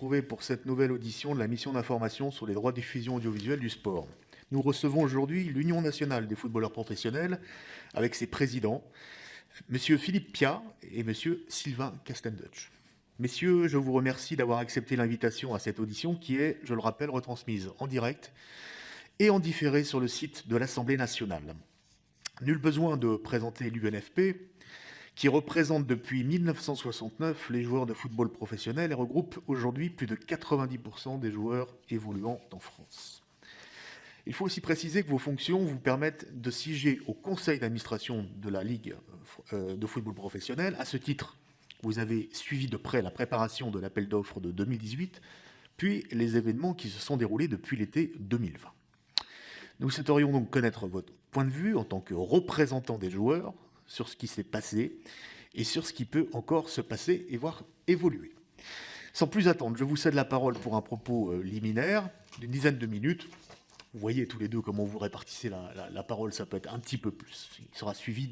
retrouver pour cette nouvelle audition de la mission d'information sur les droits de diffusion audiovisuelle du sport. Nous recevons aujourd'hui l'Union nationale des footballeurs professionnels avec ses présidents, M. Philippe Piat et M. Sylvain Castendutch. Messieurs, je vous remercie d'avoir accepté l'invitation à cette audition qui est, je le rappelle, retransmise en direct et en différé sur le site de l'Assemblée nationale. Nul besoin de présenter l'UNFP, qui représente depuis 1969 les joueurs de football professionnel et regroupe aujourd'hui plus de 90% des joueurs évoluant en France. Il faut aussi préciser que vos fonctions vous permettent de siéger au conseil d'administration de la Ligue de football professionnel. À ce titre, vous avez suivi de près la préparation de l'appel d'offres de 2018, puis les événements qui se sont déroulés depuis l'été 2020. Nous souhaiterions donc connaître votre point de vue en tant que représentant des joueurs sur ce qui s'est passé et sur ce qui peut encore se passer et voire évoluer. Sans plus attendre, je vous cède la parole pour un propos liminaire d'une dizaine de minutes. Vous voyez tous les deux comment vous répartissez la parole, ça peut être un petit peu plus. Il sera suivi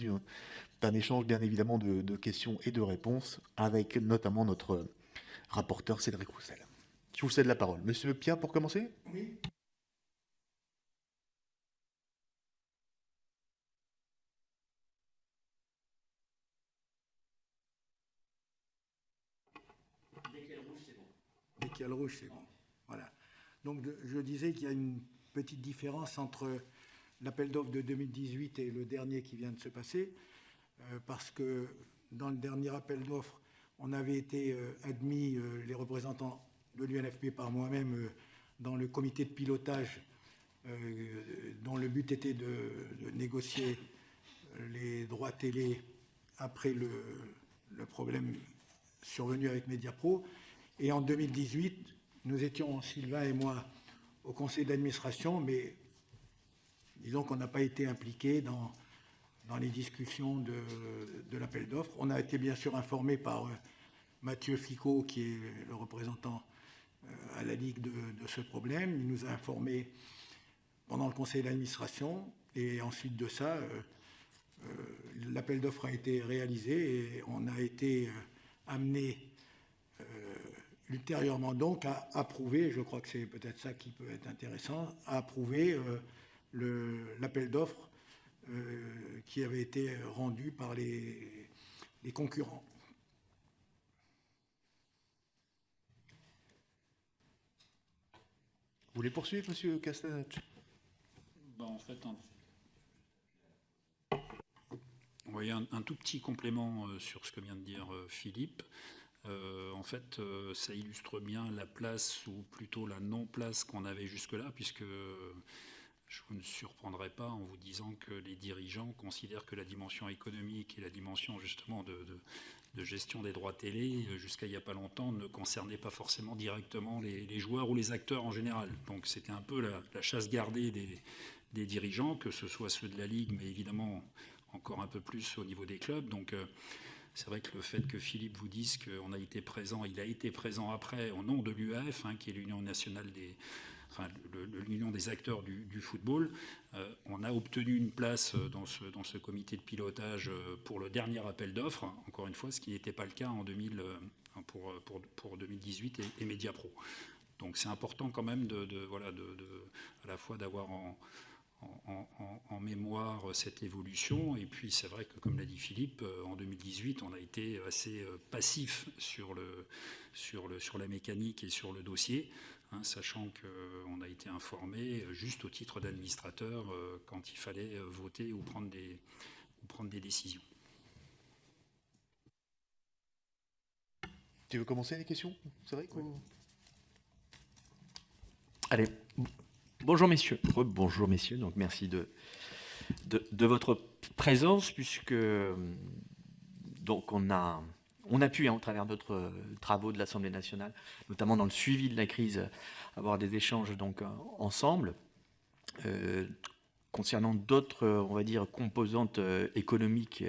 d'un échange bien évidemment de questions et de réponses avec notamment notre rapporteur Cédric Roussel. Je vous cède la parole. Monsieur Piat, pour commencer ? Oui. Dès qu'il y a le rouge, c'est bon. Voilà. Donc, je disais qu'il y a une petite différence entre l'appel d'offres de 2018 et le dernier qui vient de se passer, parce que dans le dernier appel d'offres, on avait été admis, les représentants de l'UNFP par moi-même, dans le comité de pilotage, dont le but était de négocier les droits télé après le problème survenu avec Mediapro. Et en 2018, nous étions, Sylvain et moi, au conseil d'administration, mais disons qu'on n'a pas été impliqués dans les discussions de l'appel d'offres. On a été bien sûr informés par Mathieu Ficot, qui est le représentant à la Ligue de ce problème. Il nous a informés pendant le conseil d'administration, et ensuite de ça, l'appel d'offres a été réalisé et on a été amené ultérieurement donc à approuver, je crois que c'est peut-être ça qui peut être intéressant, à approuver l'appel d'offres qui avait été rendu par les concurrents. Vous voulez poursuivre, Monsieur Castendutch ? En fait, voyez, un tout petit complément sur ce que vient de dire Philippe. En fait, ça illustre bien la place, ou plutôt la non-place qu'on avait jusque-là, puisque je vous ne surprendrai pas en vous disant que les dirigeants considèrent que la dimension économique et la dimension justement de gestion des droits télé, jusqu'à il n'y a pas longtemps, ne concernait pas forcément directement les joueurs ou les acteurs en général. Donc c'était un peu la chasse gardée des dirigeants, que ce soit ceux de la Ligue, mais évidemment encore un peu plus au niveau des clubs. Donc c'est vrai que le fait que Philippe vous dise qu'on a été présent, il a été présent après au nom de l'UAF, qui est l'Union nationale l'Union des acteurs du football. On a obtenu une place dans ce comité de pilotage pour le dernier appel d'offres, encore une fois, ce qui n'était pas le cas pour 2018 et Mediapro. Donc c'est important quand même à la fois d'avoir en mémoire cette évolution. Et puis c'est vrai que, comme l'a dit Philippe, en 2018, on a été assez passif sur la mécanique et sur le dossier, sachant qu'on a été informé juste au titre d'administrateur quand il fallait voter ou prendre des décisions. Tu veux commencer les questions ? C'est vrai Oui. Allez. Bonjour messieurs. Bonjour messieurs. Donc merci de votre présence, puisque donc on a pu, au travers d'autres travaux de l'Assemblée nationale, notamment dans le suivi de la crise, avoir des échanges donc ensemble concernant d'autres, on va dire, composantes économiques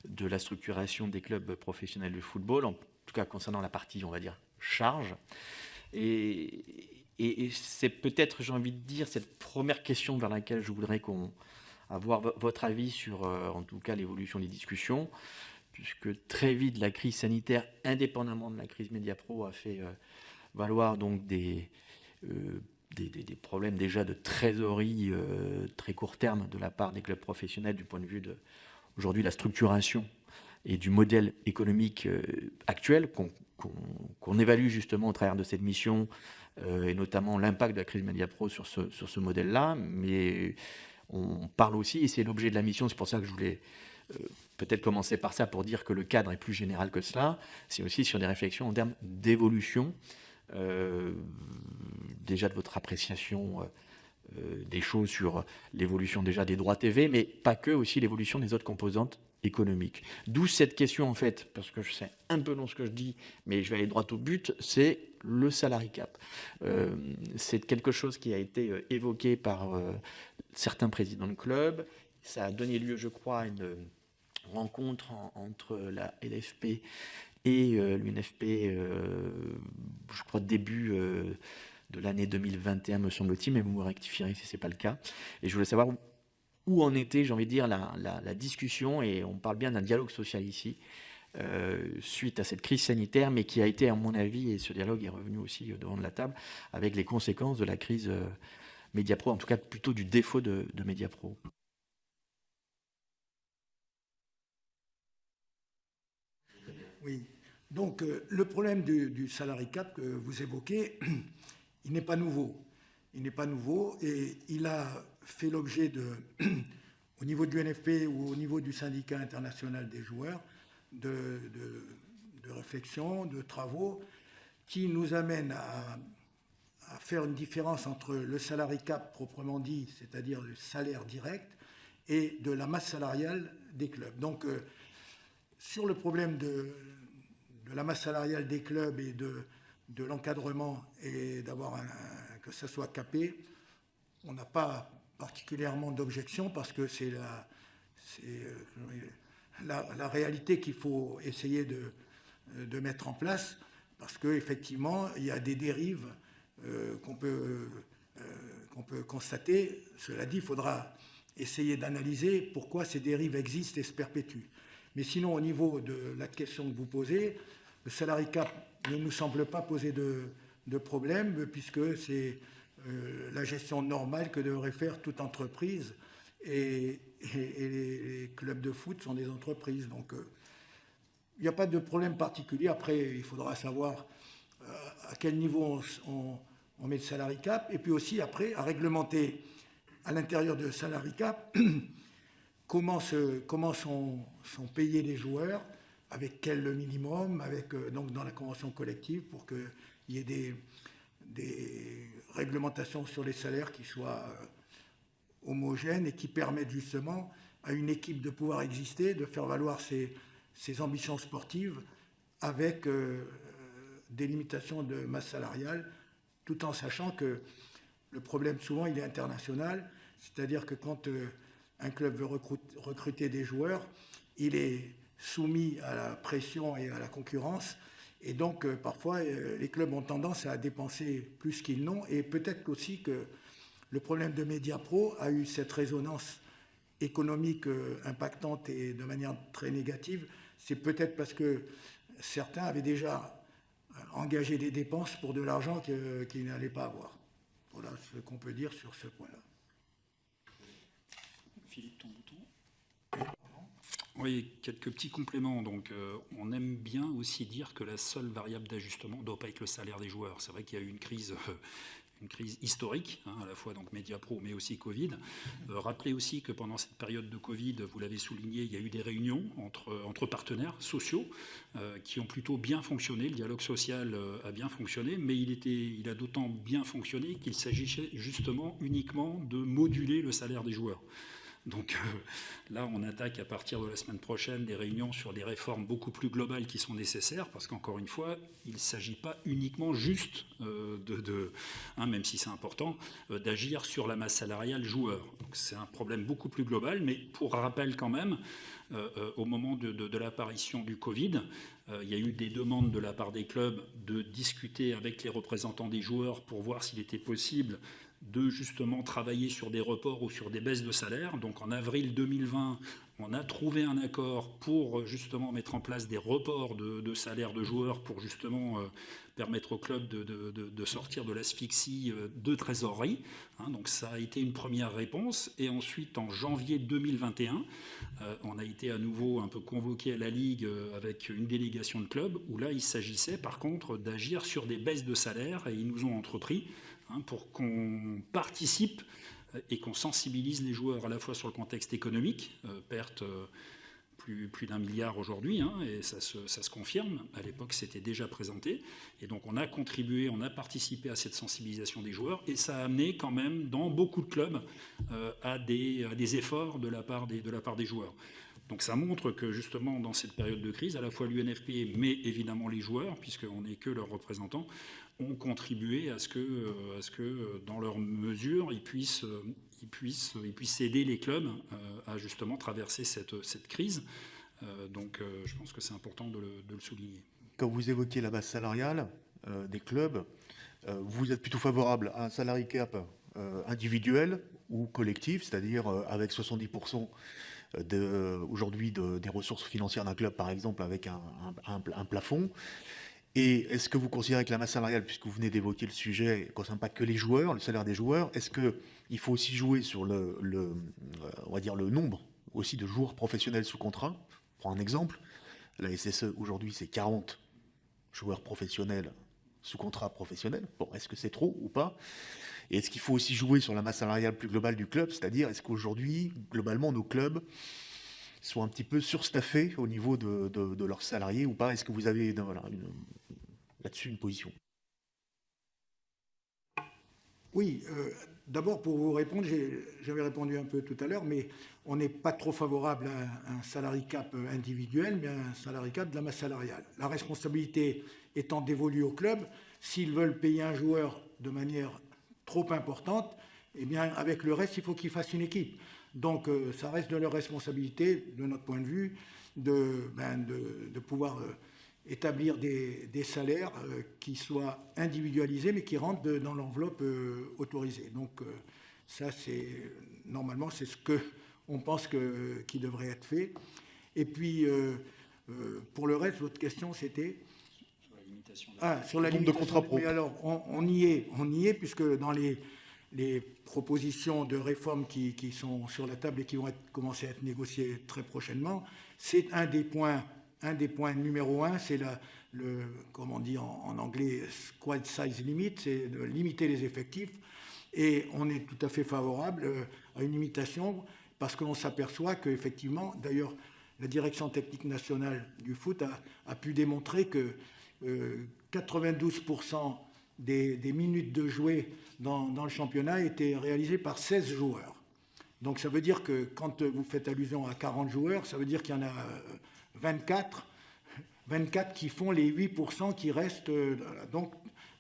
de la structuration des clubs professionnels de football, en tout cas concernant la partie, on va dire, charge. Et c'est peut-être, j'ai envie de dire, cette première question vers laquelle je voudrais avoir votre avis sur, en tout cas, l'évolution des discussions, puisque très vite, la crise sanitaire, indépendamment de la crise Mediapro, a fait valoir donc des problèmes déjà de trésorerie très court terme de la part des clubs professionnels du point de vue de aujourd'hui la structuration et du modèle économique actuel qu'on évalue justement au travers de cette mission et notamment l'impact de la crise Mediapro sur ce modèle-là. Mais on parle aussi, et c'est l'objet de la mission, c'est pour ça que je voulais peut-être commencer par ça pour dire que le cadre est plus général que cela, c'est aussi sur des réflexions en termes d'évolution, déjà de votre appréciation des choses sur l'évolution déjà des droits TV, mais pas que, aussi l'évolution des autres composantes économiques. D'où cette question en fait, parce que c'est un peu long ce que je dis, mais je vais aller droit au but, c'est le salary cap. C'est quelque chose qui a été évoqué par certains présidents de clubs. Ça a donné lieu, je crois, à une rencontre entre la LFP et l'UNFP, je crois, début de l'année 2021, me semble-t-il, mais vous me rectifierez si ce n'est pas le cas. Et je voulais savoir où en était, j'ai envie de dire, la discussion, et on parle bien d'un dialogue social ici, suite à cette crise sanitaire, mais qui a été, à mon avis, et ce dialogue est revenu aussi devant la table, avec les conséquences de la crise Mediapro, en tout cas plutôt du défaut de Mediapro. Oui, donc le problème du salary cap que vous évoquez, il n'est pas nouveau. Il n'est pas nouveau et il a fait l'objet au niveau de l'UNFP ou au niveau du syndicat international des joueurs, de réflexions, de travaux qui nous amènent à faire une différence entre le salary cap proprement dit, c'est-à-dire le salaire direct, et de la masse salariale des clubs. Donc, sur le problème de la masse salariale des clubs et de l'encadrement et d'avoir que ça soit capé, on n'a pas particulièrement d'objection parce que c'est la réalité qu'il faut essayer de mettre en place parce qu'effectivement, il y a des dérives qu'on peut constater. Cela dit, il faudra essayer d'analyser pourquoi ces dérives existent et se perpétuent. Mais sinon, au niveau de la question que vous posez, le salary cap ne nous semble pas poser de problème puisque c'est la gestion normale que devrait faire toute entreprise et les clubs de foot sont des entreprises. Donc, il n'y a pas de problème particulier. Après, il faudra savoir à quel niveau on met le salary cap et puis aussi, après, à réglementer à l'intérieur de salary cap comment sont payés les joueurs, avec quel minimum, donc dans la convention collective pour qu'il y ait des réglementations sur les salaires qui soient homogènes et qui permettent justement à une équipe de pouvoir exister, de faire valoir ses ambitions sportives avec des limitations de masse salariale, tout en sachant que le problème souvent il est international, c'est-à-dire que quand un club veut recruter des joueurs, il est soumis à la pression et à la concurrence. Et donc, parfois, les clubs ont tendance à dépenser plus qu'ils n'ont. Et peut-être aussi que le problème de Mediapro a eu cette résonance économique impactante et de manière très négative. C'est peut-être parce que certains avaient déjà engagé des dépenses pour de l'argent qu'ils n'allaient pas avoir. Voilà ce qu'on peut dire sur ce point-là. Philippe, ton bouton. Oui, quelques petits compléments. Donc, on aime bien aussi dire que la seule variable d'ajustement ne doit pas être le salaire des joueurs. C'est vrai qu'il y a eu une crise historique, à la fois donc Mediapro, mais aussi Covid. Rappelez aussi que pendant cette période de Covid, vous l'avez souligné, il y a eu des réunions entre partenaires sociaux qui ont plutôt bien fonctionné. Le dialogue social a bien fonctionné, mais il a d'autant bien fonctionné qu'il s'agissait justement uniquement de moduler le salaire des joueurs. Donc là, on attaque à partir de la semaine prochaine des réunions sur des réformes beaucoup plus globales qui sont nécessaires, parce qu'encore une fois, il ne s'agit pas uniquement juste même si c'est important, d'agir sur la masse salariale joueur. Donc c'est un problème beaucoup plus global, mais pour rappel quand même, au moment de l'apparition du Covid, il y a eu des demandes de la part des clubs de discuter avec les représentants des joueurs pour voir s'il était possible de justement travailler sur des reports ou sur des baisses de salaire. Donc en avril 2020, On a trouvé un accord pour justement mettre en place des reports de salaires de joueurs pour justement permettre au club de sortir de l'asphyxie de trésorerie. Donc ça a été une première réponse. Et ensuite, en janvier 2021, on a été à nouveau un peu convoqué à la Ligue avec une délégation de clubs, où là, il s'agissait par contre d'agir sur des baisses de salaire. Et ils nous ont entrepris pour qu'on participe et qu'on sensibilise les joueurs à la fois sur le contexte économique, perte plus d'1 milliard aujourd'hui, et ça se confirme. À l'époque, c'était déjà présenté. Et donc, on a contribué, on a participé à cette sensibilisation des joueurs, et ça a amené quand même, dans beaucoup de clubs, à des efforts de la part des joueurs. Donc ça montre que justement, dans cette période de crise, à la fois l'UNFP, mais évidemment les joueurs, puisqu'on n'est que leurs représentants, ont contribué à ce que dans leur mesure, ils puissent aider les clubs à justement traverser cette crise. Donc je pense que c'est important de le souligner. Quand vous évoquez la base salariale des clubs, vous êtes plutôt favorable à un salary cap individuel ou collectif, c'est-à-dire avec 70% aujourd'hui des ressources financières d'un club, par exemple, avec un plafond. Et est-ce que vous considérez que la masse salariale, puisque vous venez d'évoquer le sujet, ne concerne pas que les joueurs, le salaire des joueurs, est-ce qu'il faut aussi jouer sur on va dire le nombre aussi de joueurs professionnels sous contrat? Je prends un exemple. La SSE, aujourd'hui, c'est 40 joueurs professionnels sous contrat professionnel. Bon, est-ce que c'est trop ou pas? Et est-ce qu'il faut aussi jouer sur la masse salariale plus globale du club? C'est-à-dire, est-ce qu'aujourd'hui, globalement, nos clubs sont un petit peu surstaffés au niveau de leurs salariés ou pas? Est-ce que vous avez là-dessus une position? Oui, d'abord pour vous répondre, j'avais répondu un peu tout à l'heure, mais on n'est pas trop favorable à un salary cap individuel, mais à un salary cap de la masse salariale. La responsabilité étant dévolue au club, s'ils veulent payer un joueur de manière trop importante, eh bien avec le reste, il faut qu'ils fassent une équipe. Donc ça reste de leur responsabilité, de notre point de vue, de pouvoir établir des salaires qui soient individualisés, mais qui rentrent dans l'enveloppe autorisée. Donc ça, normalement, c'est ce qu'on pense qui devrait être fait. Et puis, pour le reste, votre question, c'était sur la limitation de contrats pro. Mais alors, on y est, puisque dans les propositions de réforme qui sont sur la table et qui vont commencer à être négociées très prochainement, c'est un des points numéro 1, c'est comme on dit en anglais, squad size limit, c'est de limiter les effectifs. Et on est tout à fait favorable à une limitation parce qu'on s'aperçoit qu'effectivement, d'ailleurs, la direction technique nationale du foot a pu démontrer que 92% des minutes de jouer dans le championnat étaient réalisées par 16 joueurs. Donc ça veut dire que quand vous faites allusion à 40 joueurs, ça veut dire qu'il y en a 24 qui font les 8% qui restent. Donc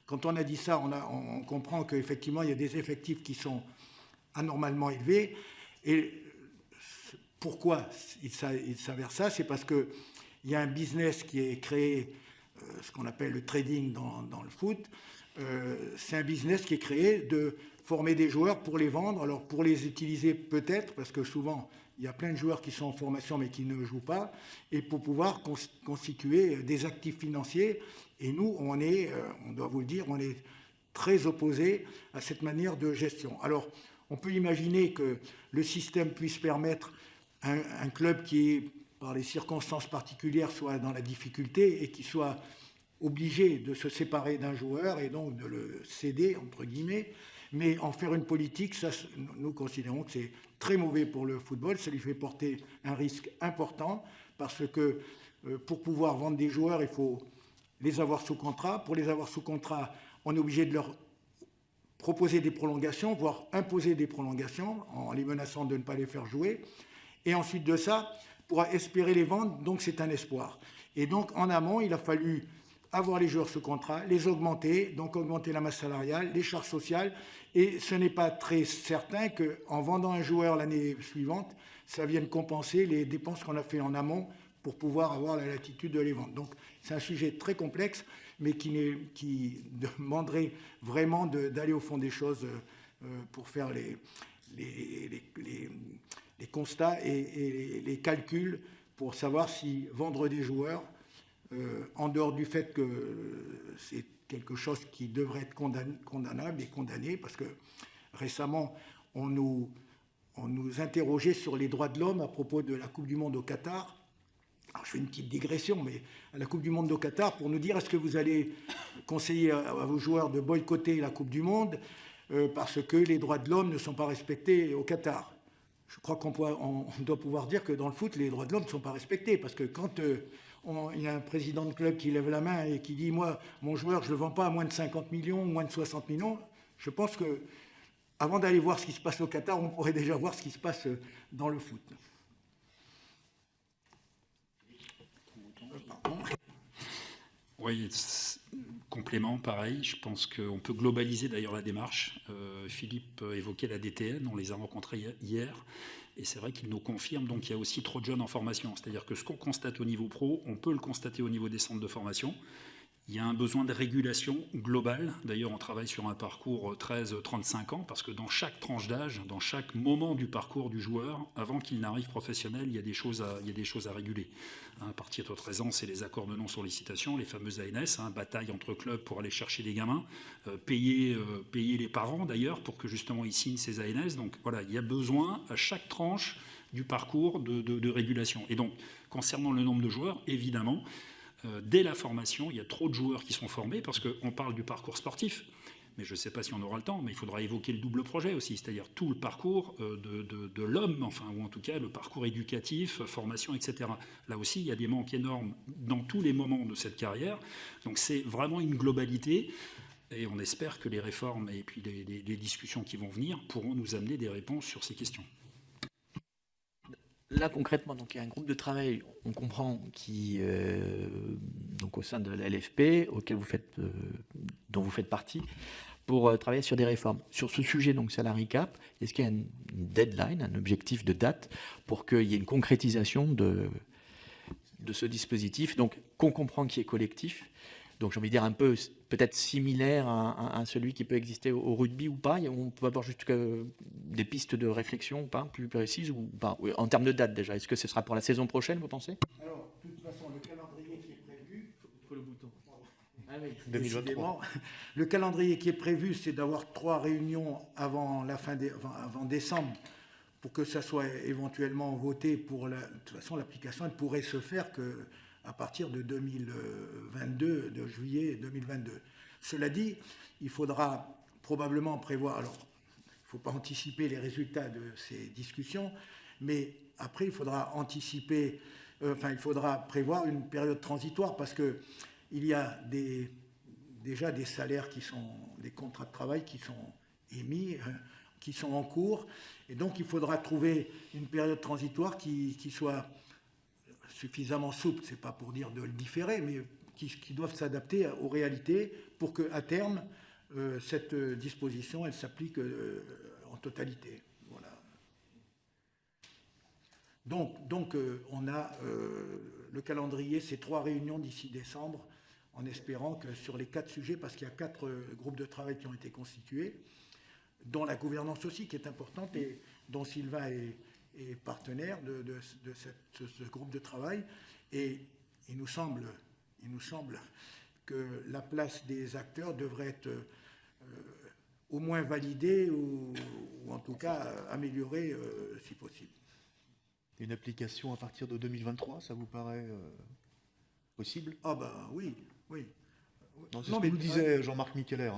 quand on a dit ça, on comprend qu'effectivement il y a des effectifs qui sont anormalement élevés. Et pourquoi il s'avère ça? C'est parce qu'il y a un business qui est créé, ce qu'on appelle le trading dans le foot. C'est un business qui est créé de former des joueurs pour les vendre, alors pour les utiliser peut-être, parce que souvent il y a plein de joueurs qui sont en formation mais qui ne jouent pas, et pour pouvoir constituer des actifs financiers. Et nous, on doit vous le dire, on est très opposés à cette manière de gestion. Alors, on peut imaginer que le système puisse permettre à un club qui, par les circonstances particulières, soit dans la difficulté et qui soit obligé de se séparer d'un joueur et donc de le céder, entre guillemets. Mais en faire une politique, ça, nous considérons que c'est très mauvais pour le football. Ça lui fait porter un risque important parce que pour pouvoir vendre des joueurs, il faut les avoir sous contrat. Pour les avoir sous contrat, on est obligé de leur proposer des prolongations, voire imposer des prolongations en les menaçant de ne pas les faire jouer. Et ensuite de ça, pour espérer les vendre, donc c'est un espoir. Et donc en amont, il a fallu avoir les joueurs sous contrat, les augmenter, donc augmenter la masse salariale, les charges sociales. Et ce n'est pas très certain qu'en vendant un joueur l'année suivante, ça vienne compenser les dépenses qu'on a fait en amont pour pouvoir avoir la latitude de les vendre. Donc c'est un sujet très complexe, mais qui demanderait vraiment d'aller au fond des choses pour faire les constats et les calculs pour savoir si vendre des joueurs, en dehors du fait que c'est quelque chose qui devrait être condamnable et condamné, parce que récemment, on nous interrogeait sur les droits de l'homme à propos de la Coupe du Monde au Qatar. Alors, je fais une petite digression, mais à la Coupe du Monde au Qatar, pour nous dire est-ce que vous allez conseiller à vos joueurs de boycotter la Coupe du Monde parce que les droits de l'homme ne sont pas respectés au Qatar. Je crois qu'on doit pouvoir dire que dans le foot, les droits de l'homme ne sont pas respectés, parce que quand il y a un président de club qui lève la main et qui dit « moi, mon joueur, je ne le vends pas à moins de 50 millions, moins de 60 millions », je pense que avant d'aller voir ce qui se passe au Qatar, on pourrait déjà voir ce qui se passe dans le foot. Oui, complément, pareil. Je pense qu'on peut globaliser d'ailleurs la démarche. Philippe évoquait la DTN, on les a rencontrés hier. Et c'est vrai qu'ils nous confirment, donc il y a aussi trop de jeunes en formation. C'est-à-dire que ce qu'on constate au niveau pro, on peut le constater au niveau des centres de formation. Il y a un besoin de régulation globale. D'ailleurs, on travaille sur un parcours 13-35 ans, parce que dans chaque tranche d'âge, dans chaque moment du parcours du joueur, avant qu'il n'arrive professionnel, il y a des choses à réguler. À partir de 13 ans, c'est les accords de non-sollicitation, les fameuses ANS, bataille entre clubs pour aller chercher des gamins, payer les parents d'ailleurs pour que justement ils signent ces ANS. Donc voilà, il y a besoin à chaque tranche du parcours de régulation. Et donc, concernant le nombre de joueurs, évidemment, dès la formation, il y a trop de joueurs qui sont formés parce qu'on parle du parcours sportif, mais je ne sais pas si on aura le temps, mais il faudra évoquer le double projet aussi, c'est-à-dire tout le parcours de l'homme, enfin, ou en tout cas le parcours éducatif, formation, etc. Là aussi, il y a des manques énormes dans tous les moments de cette carrière, donc c'est vraiment une globalité, et on espère que les réformes et puis les discussions qui vont venir pourront nous amener des réponses sur ces questions. Là, concrètement, donc, il y a un groupe de travail, on comprend, qui, donc, au sein de la LFP, dont vous faites partie, pour travailler sur des réformes. Sur ce sujet, donc salary cap, est-ce qu'il y a une deadline, un objectif de date, pour qu'il y ait une concrétisation de ce dispositif, donc qu'on comprend qui est collectif, donc j'ai envie de dire un peu peut-être similaire à celui qui peut exister au rugby ou pas. On peut avoir juste des pistes de réflexion ou pas, plus précises ou pas. Oui, en termes de date déjà, est-ce que ce sera pour la saison prochaine, vous pensez? Alors, de toute façon, le calendrier qui est prévu... Il faut le bouton. Ah oui, 2023. Le calendrier qui est prévu, c'est d'avoir 3 réunions avant décembre, pour que ça soit éventuellement voté. De toute façon, l'application, elle pourrait se faire qu'à partir de 2022, de juillet 2022. Cela dit, il faudra probablement prévoir, alors il ne faut pas anticiper les résultats de ces discussions, mais après il faudra il faudra prévoir une période transitoire, parce qu'il y a déjà des salaires des contrats de travail qui sont émis, qui sont en cours, et donc il faudra trouver une période transitoire qui soit suffisamment souple, c'est pas pour dire de le différer, mais qui doivent s'adapter aux réalités pour qu'à terme, cette disposition, elle s'applique en totalité. Voilà. Donc on a le calendrier, c'est 3 réunions d'ici décembre, en espérant que sur les 4 sujets, parce qu'il y a 4 groupes de travail qui ont été constitués, dont la gouvernance aussi qui est importante et dont Sylvain est partenaire de ce groupe de travail, et il nous semble que la place des acteurs devrait être au moins validée ou en tout cas améliorée si possible. Une application à partir de 2023, ça vous paraît possible? Ah ben oui. Non, c'est ce que nous disait Jean-Marc Micheler,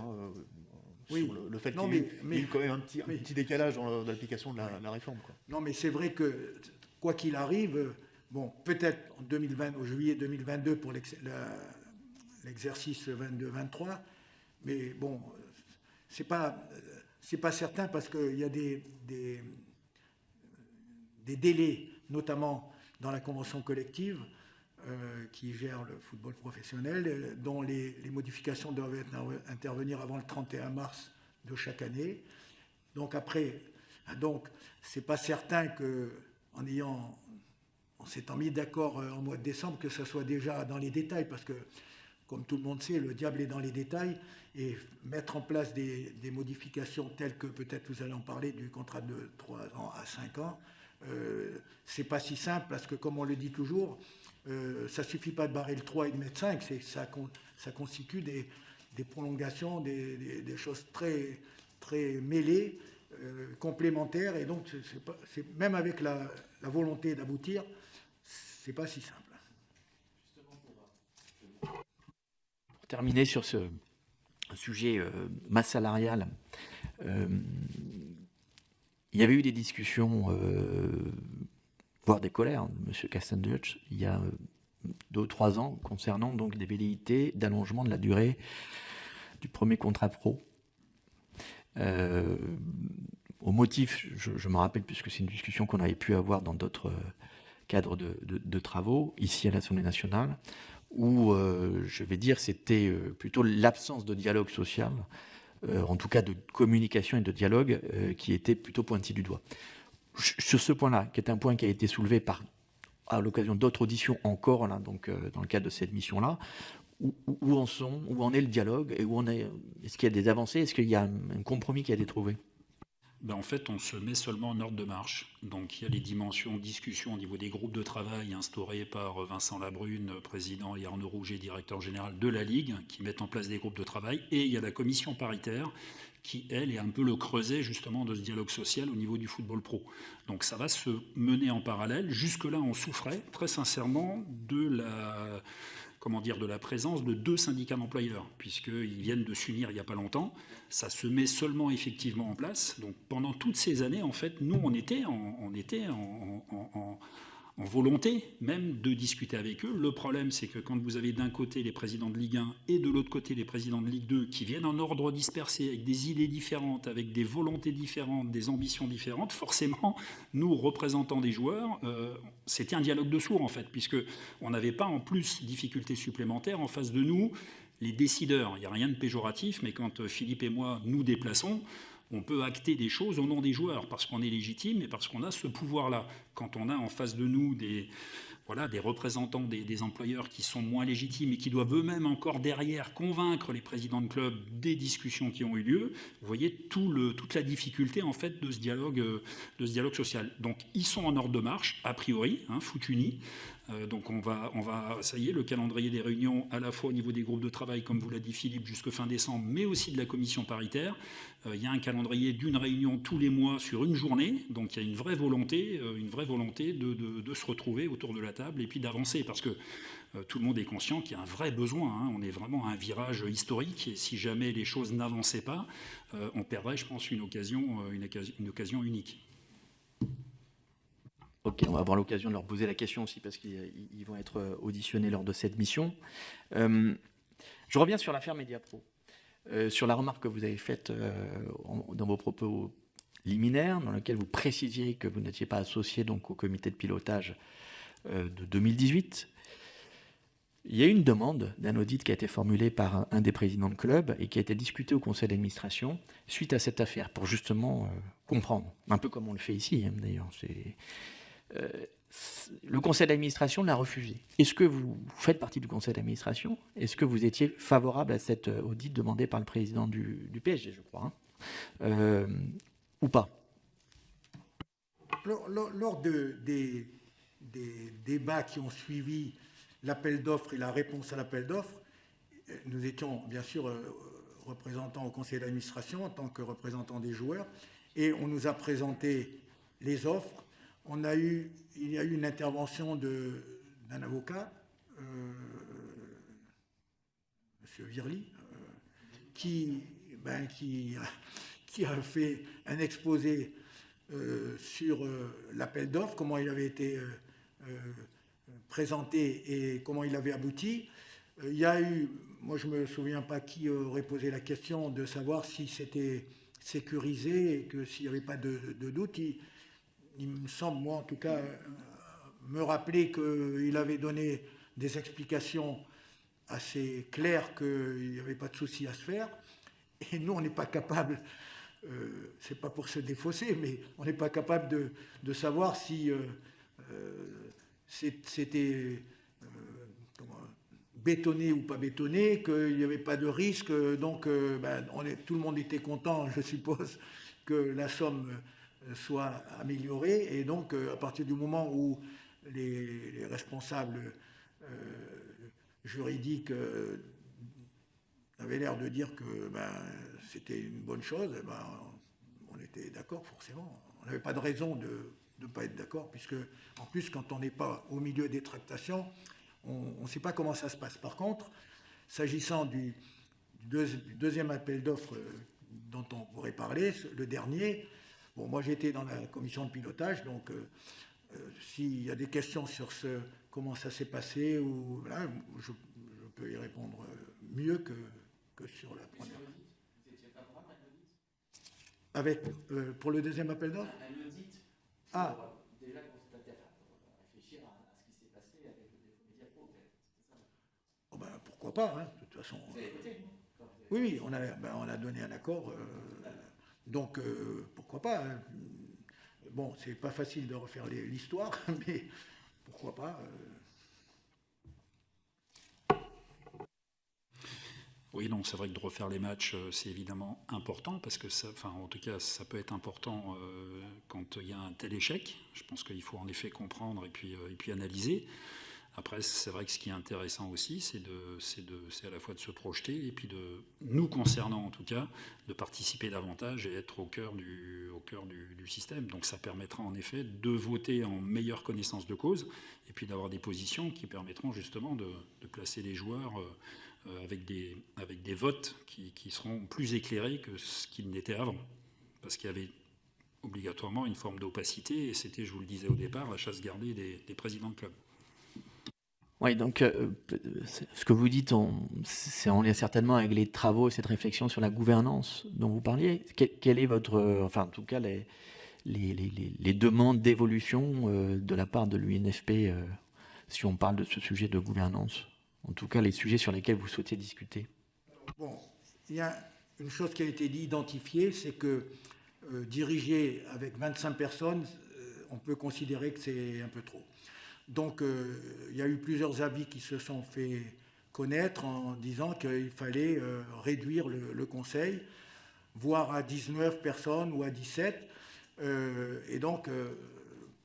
sur le fait qu'il y a eu quand même un petit décalage dans l'application de la réforme, quoi. Non, mais c'est vrai que, quoi qu'il arrive, bon, peut-être au juillet 2022 pour l'exercice 22-23, mais bon, c'est pas certain, parce qu'il y a des délais, notamment dans la convention collective, qui gère le football professionnel, dont les modifications doivent intervenir avant le 31 mars de chaque année. Donc c'est pas certain en s'étant mis d'accord en mois de décembre, que ce soit déjà dans les détails, parce que, comme tout le monde sait, le diable est dans les détails, et mettre en place des modifications telles que, peut-être vous allez en parler, du contrat de 3 ans à 5 ans, c'est pas si simple parce que, comme on le dit toujours, ça suffit pas de barrer le 3 et de mettre 5, ça constitue des prolongations, des choses très, très mêlées, complémentaires, et donc même avec la volonté d'aboutir, c'est pas si simple. Pour terminer sur ce sujet masse salariale, il y avait eu des discussions, voire des colères de M. Castenduch, il y a 2 ou 3 ans, concernant donc des velléités d'allongement de la durée du premier contrat pro. Au motif, je me rappelle, puisque c'est une discussion qu'on avait pu avoir dans d'autres cadres de travaux, ici à l'Assemblée nationale, où, je vais dire, c'était plutôt l'absence de dialogue social, en tout cas de communication et de dialogue, qui était plutôt pointé du doigt. Sur ce point-là, qui est un point qui a été soulevé à l'occasion d'autres auditions encore, là, donc, dans le cadre de cette mission-là, où en est le dialogue et est-ce qu'il y a des avancées, est-ce qu'il y a un compromis qui a été trouvé? En fait, on se met seulement en ordre de marche. Donc, il y a les dimensions discussion au niveau des groupes de travail instaurés par Vincent Labrune, président, et Arnaud Rouget, directeur général de la Ligue, qui mettent en place des groupes de travail. Et il y a la commission paritaire qui, elle, est un peu le creuset justement de ce dialogue social au niveau du football pro. Donc, ça va se mener en parallèle. Jusque-là, on souffrait très sincèrement de la présence de 2 syndicats d'employeurs, puisqu'ils viennent de s'unir il n'y a pas longtemps. Ça se met seulement effectivement en place. Donc pendant toutes ces années, en fait, nous, on était en volonté même de discuter avec eux. Le problème, c'est que quand vous avez d'un côté les présidents de Ligue 1 et de l'autre côté les présidents de Ligue 2 qui viennent en ordre dispersé, avec des idées différentes, avec des volontés différentes, des ambitions différentes, forcément, nous, représentants des joueurs, c'était un dialogue de sourds, en fait, puisqu'on n'avait pas en plus difficultés supplémentaires en face de nous, les décideurs. Il n'y a rien de péjoratif, mais quand Philippe et moi nous déplaçons, on peut acter des choses au nom des joueurs, parce qu'on est légitime et parce qu'on a ce pouvoir-là. Quand on a en face de nous des représentants des employeurs qui sont moins légitimes et qui doivent eux-mêmes encore derrière convaincre les présidents de club des discussions qui ont eu lieu, vous voyez toute la difficulté en fait de ce dialogue social. Donc ils sont en ordre de marche, a priori, foot uni. Donc on va, ça y est, le calendrier des réunions à la fois au niveau des groupes de travail, comme vous l'a dit Philippe, jusqu'à fin décembre, mais aussi de la commission paritaire. Il y a un calendrier d'une réunion tous les mois sur une journée, donc il y a une vraie volonté de se retrouver autour de la table et puis d'avancer, parce que tout le monde est conscient qu'il y a un vrai besoin. On est vraiment à un virage historique, et si jamais les choses n'avançaient pas, on perdrait, je pense, une occasion unique. Ok, on va avoir l'occasion de leur poser la question aussi, parce qu'ils vont être auditionnés lors de cette mission. Je reviens sur l'affaire Mediapro, sur la remarque que vous avez faite dans vos propos liminaires, dans lequel vous précisiez que vous n'étiez pas associé donc, au comité de pilotage de 2018. Il y a eu une demande d'un audit qui a été formulée par un des présidents de club et qui a été discutée au conseil d'administration suite à cette affaire, pour justement comprendre, un peu comme on le fait ici d'ailleurs. Le conseil d'administration l'a refusé. Est-ce que vous faites partie du conseil d'administration? Est-ce que vous étiez favorable à cet audit demandé par le président du PSG, je crois, ou pas? Lors des débats qui ont suivi l'appel d'offres et la réponse à l'appel d'offres, nous étions bien sûr représentants au conseil d'administration en tant que représentants des joueurs, et on nous a présenté les offres. Il y a eu une intervention d'un avocat, M. Virli, qui a fait un exposé sur l'appel d'offres, comment il avait été présenté et comment il avait abouti. Il y a eu, moi je ne me souviens pas qui aurait posé la question de savoir si c'était sécurisé et que s'il n'y avait pas de doute. Il me semble, moi en tout cas, me rappeler qu'il avait donné des explications assez claires qu'il n'y avait pas de souci à se faire. Et nous, on n'est pas capable, c'est pas pour se défausser, mais on n'est pas capable de savoir si c'était bétonné ou pas bétonné, qu'il n'y avait pas de risque. Donc tout le monde était content, je suppose, que la somme soit améliorée. Et donc, à partir du moment où les responsables juridiques avaient l'air de dire que c'était une bonne chose, on était d'accord forcément. On n'avait pas de raison de ne pas être d'accord, puisque en plus, quand on n'est pas au milieu des tractations, on ne sait pas comment ça se passe. Par contre, s'agissant du deuxième appel d'offres dont on pourrait parler, le dernier, bon, moi j'étais dans la commission de pilotage, donc s'il y a des questions sur comment ça s'est passé, ou, voilà, je peux y répondre mieux que sur la première. Vous étiez favorable à l'audit pour le deuxième appel d'offres? Un audit. Ah. Déjà constater, réfléchir à ce qui s'est passé avec le défaut Mediapro, c'est ça? Oh pourquoi pas, hein, de toute façon. Vous avez voté? Oui, on a donné un accord. Donc, pourquoi pas, hein. Bon, c'est pas facile de refaire l'histoire, mais pourquoi pas. Oui, non, c'est vrai que de refaire les matchs, c'est évidemment important, parce que ça, enfin, en tout cas, ça peut être important quand il y a un tel échec. Je pense qu'il faut en effet comprendre et puis analyser. Après, c'est vrai que ce qui est intéressant aussi, c'est à la fois de se projeter et puis de, nous concernant en tout cas, de participer davantage et être au cœur du système. Donc ça permettra en effet de voter en meilleure connaissance de cause et puis d'avoir des positions qui permettront justement de placer les joueurs avec des votes qui seront plus éclairés que ce qu'ils n'étaient avant. Parce qu'il y avait obligatoirement une forme d'opacité et c'était, je vous le disais au départ, la chasse gardée des présidents de club. Oui, donc ce que vous dites, c'est en lien certainement avec les travaux, cette réflexion sur la gouvernance dont vous parliez. Quelle est votre, enfin en tout cas les demandes d'évolution de la part de l'UNFP si on parle de ce sujet de gouvernance? En tout cas, les sujets sur lesquels vous souhaitez discuter. Bon, il y a une chose qui a été identifiée, c'est que diriger avec 25 personnes, on peut considérer que c'est un peu trop. Donc, il y a eu plusieurs avis qui se sont fait connaître en disant qu'il fallait réduire le conseil, voire à 19 personnes ou à 17. Et donc,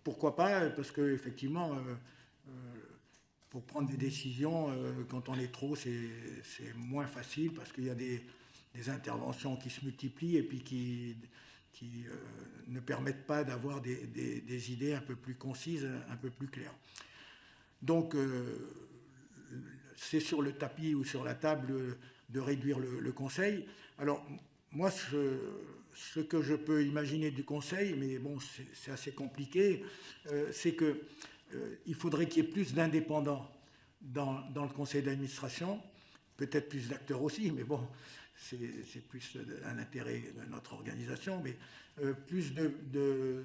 pourquoi pas? Parce qu'effectivement, pour prendre des décisions, quand on est trop, c'est moins facile parce qu'il y a des interventions qui se multiplient et puis qui ne permettent pas d'avoir des idées un peu plus concises, un peu plus claires. Donc, c'est sur le tapis ou sur la table de réduire le conseil. Alors, moi, ce que je peux imaginer du conseil, mais bon, c'est assez compliqué, c'est qu'il faudrait qu'il y ait plus d'indépendants dans le conseil d'administration, peut-être plus d'acteurs aussi, mais bon, c'est plus un intérêt de notre organisation, mais plus de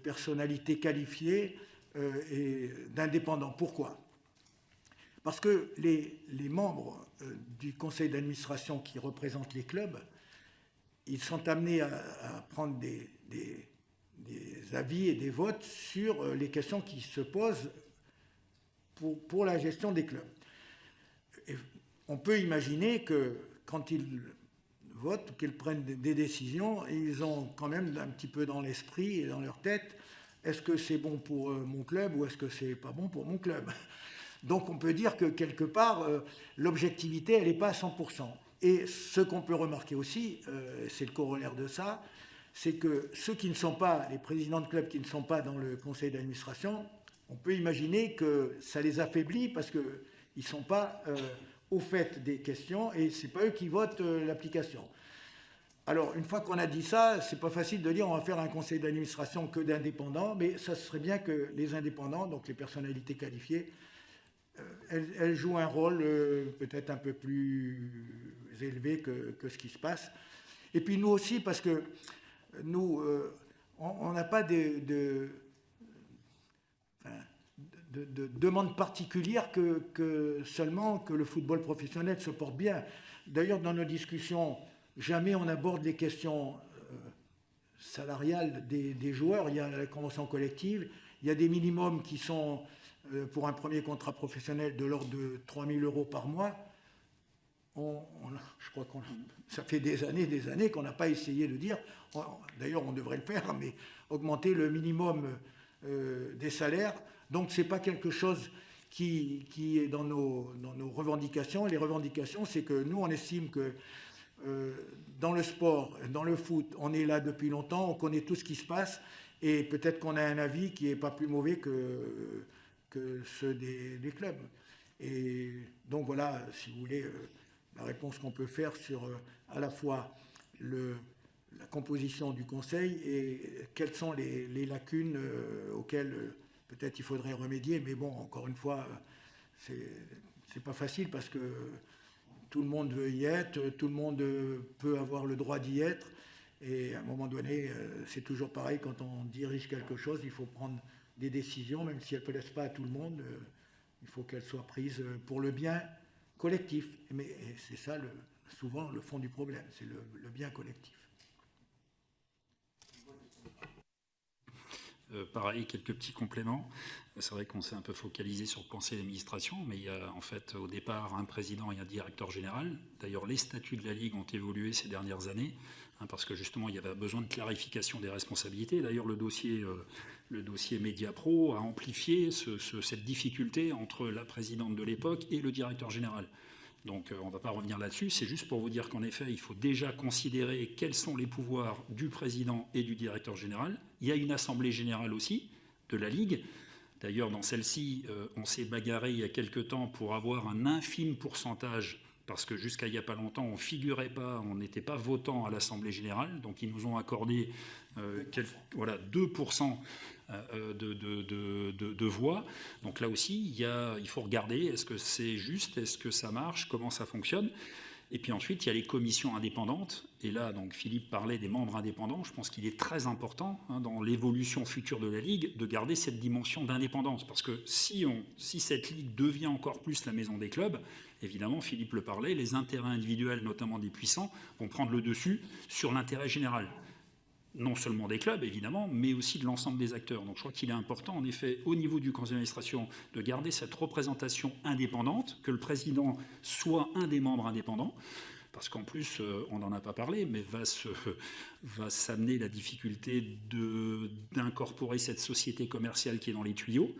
personnalités qualifiées et d'indépendants. Pourquoi? Parce que les membres du conseil d'administration qui représentent les clubs, ils sont amenés à prendre des avis et des votes sur les questions qui se posent pour la gestion des clubs. Et on peut imaginer que quand ils votent, qu'ils prennent des décisions, ils ont quand même un petit peu dans l'esprit et dans leur tête, est-ce que c'est bon pour mon club ou est-ce que c'est pas bon pour mon club? Donc on peut dire que quelque part, l'objectivité, elle n'est pas à 100%. Et ce qu'on peut remarquer aussi, c'est le corollaire de ça, c'est que ceux qui ne sont pas, les présidents de clubs qui ne sont pas dans le conseil d'administration, on peut imaginer que ça les affaiblit parce qu'ils ne sont pas au fait des questions et ce n'est pas eux qui votent l'application. Alors, une fois qu'on a dit ça, c'est pas facile de dire on va faire un conseil d'administration que d'indépendants, mais ça serait bien que les indépendants, donc les personnalités qualifiées, elles jouent un rôle peut-être un peu plus élevé que ce qui se passe. Et puis nous aussi, parce que nous, on n'a pas de demande particulière que seulement que le football professionnel se porte bien. D'ailleurs, dans nos discussions, jamais on aborde les questions salariales des joueurs. Il y a la convention collective, il y a des minimums qui sont, pour un premier contrat professionnel, de l'ordre de 3 000 € par mois. je crois que ça fait des années qu'on n'a pas essayé de dire, d'ailleurs on devrait le faire, mais augmenter le minimum des salaires. Donc ce n'est pas quelque chose qui est dans nos revendications. Les revendications, c'est que nous, on estime que dans le sport, dans le foot, on est là depuis longtemps, on connaît tout ce qui se passe, et peut-être qu'on a un avis qui n'est pas plus mauvais que ceux des clubs. Et donc voilà, si vous voulez, la réponse qu'on peut faire sur à la fois la composition du Conseil et quelles sont les lacunes auxquelles peut-être il faudrait remédier. Mais bon, encore une fois, c'est pas facile parce que tout le monde veut y être, tout le monde peut avoir le droit d'y être. Et à un moment donné, c'est toujours pareil, quand on dirige quelque chose, il faut prendre des décisions, même si elles ne plaisent pas à tout le monde, il faut qu'elles soient prises pour le bien collectif. Mais c'est ça souvent le fond du problème, c'est le bien collectif. Pareil, quelques petits compléments. C'est vrai qu'on s'est un peu focalisé sur le conseil d'administration, mais il y a en fait au départ un président et un directeur général. D'ailleurs, les statuts de la Ligue ont évolué ces dernières années, parce que justement il y avait besoin de clarification des responsabilités. D'ailleurs, le dossier Mediapro a amplifié cette difficulté entre la présidente de l'époque et le directeur général. Donc on ne va pas revenir là-dessus, c'est juste pour vous dire qu'en effet, il faut déjà considérer quels sont les pouvoirs du président et du directeur général. Il y a une assemblée générale aussi de la Ligue. D'ailleurs, dans celle-ci, on s'est bagarré il y a quelque temps pour avoir un infime pourcentage, parce que jusqu'à il n'y a pas longtemps, on figurait pas, on n'était pas votant à l'Assemblée générale. Donc ils nous ont accordé 2% de voix. Donc là aussi, il faut regarder, est-ce que c'est juste, est-ce que ça marche, comment ça fonctionne. Et puis ensuite, il y a les commissions indépendantes. Et là, donc, Philippe parlait des membres indépendants. Je pense qu'il est très important, dans l'évolution future de la Ligue, de garder cette dimension d'indépendance. Parce que si cette Ligue devient encore plus la maison des clubs, évidemment, Philippe le parlait, les intérêts individuels, notamment des puissants, vont prendre le dessus sur l'intérêt général. Non seulement des clubs, évidemment, mais aussi de l'ensemble des acteurs. Donc je crois qu'il est important, en effet, au niveau du conseil d'administration, de garder cette représentation indépendante, que le président soit un des membres indépendants, parce qu'en plus, on n'en a pas parlé, mais va s'amener la difficulté d'incorporer cette société commerciale qui est dans les tuyaux.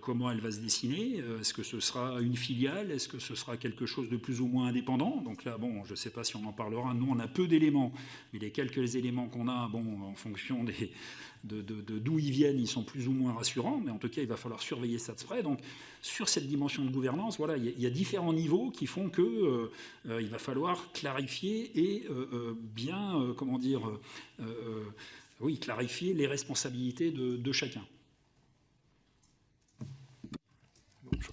Comment elle va se dessiner? Est-ce que ce sera une filiale? Est-ce que ce sera quelque chose de plus ou moins indépendant? Donc là, bon, je ne sais pas si on en parlera. Nous, on a peu d'éléments, mais les quelques éléments qu'on a, bon, en fonction d'où ils viennent, ils sont plus ou moins rassurants. Mais en tout cas, il va falloir surveiller ça de près. Donc, sur cette dimension de gouvernance, voilà, il y a différents niveaux qui font que il va falloir clarifier et bien, clarifier les responsabilités de chacun.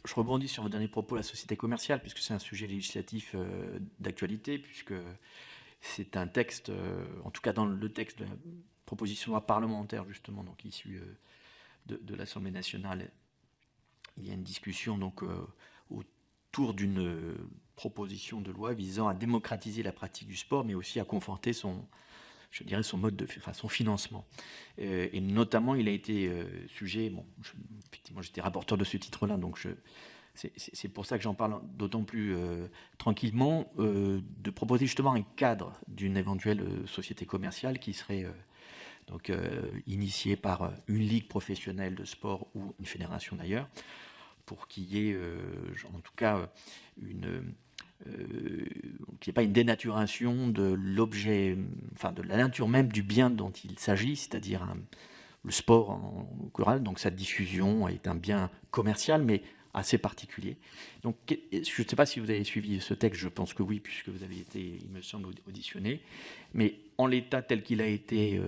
Je rebondis sur votre dernier propos, la société commerciale, puisque c'est un sujet législatif d'actualité, puisque c'est un texte, en tout cas dans le texte de la proposition de loi parlementaire, justement, donc issue de l'Assemblée nationale, il y a une discussion donc autour d'une proposition de loi visant à démocratiser la pratique du sport, mais aussi à conforter son financement. Et notamment, il a été sujet, effectivement, j'étais rapporteur de ce titre-là, donc c'est pour ça que j'en parle d'autant plus tranquillement, de proposer justement un cadre d'une éventuelle société commerciale qui serait initiée par une ligue professionnelle de sport ou une fédération d'ailleurs, pour qu'il y ait en tout cas qu'il n'y ait pas une dénaturation de l'objet, de la nature même du bien dont il s'agit, c'est-à-dire le sport en chorale. Donc sa diffusion est un bien commercial, mais assez particulier. Donc je ne sais pas si vous avez suivi ce texte, je pense que oui, puisque vous avez été, il me semble, auditionné. Mais en l'état tel qu'il a été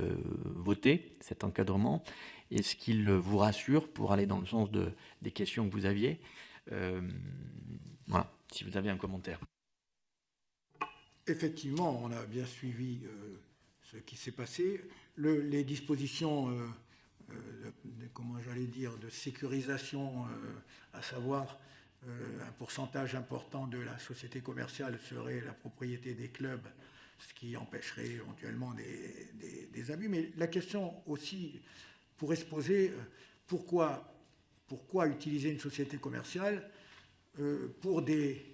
voté, cet encadrement, est-ce qu'il vous rassure pour aller dans le sens des questions que vous aviez? Voilà. Si vous avez un commentaire. Effectivement, on a bien suivi ce qui s'est passé. Les dispositions, de sécurisation, à savoir un pourcentage important de la société commerciale serait la propriété des clubs, ce qui empêcherait éventuellement des abus. Mais la question aussi pourrait se poser, pourquoi utiliser une société commerciale pour des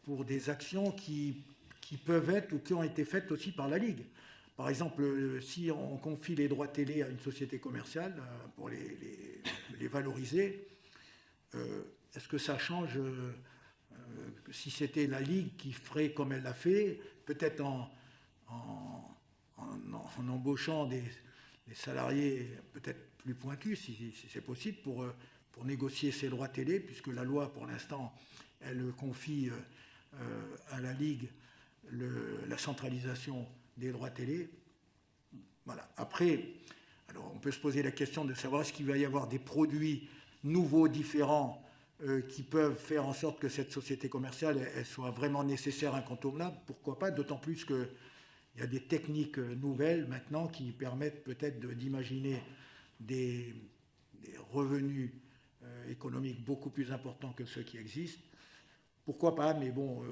pour des actions qui peuvent être ou qui ont été faites aussi par la Ligue. Par exemple, si on confie les droits télé à une société commerciale pour les valoriser, est-ce que ça change si c'était la Ligue qui ferait comme elle l'a fait, peut-être en embauchant des salariés peut-être plus pointus, si c'est possible, pour négocier ces droits télé, puisque la loi, pour l'instant, elle confie à la Ligue la centralisation des droits télé. Voilà. Après, alors on peut se poser la question de savoir est-ce qu'il va y avoir des produits nouveaux, différents, qui peuvent faire en sorte que cette société commerciale elle soit vraiment nécessaire, incontournable. Pourquoi pas, d'autant plus qu'il y a des techniques nouvelles maintenant qui permettent peut-être d'imaginer des revenus économiques beaucoup plus importants que ceux qui existent. Pourquoi pas, mais bon,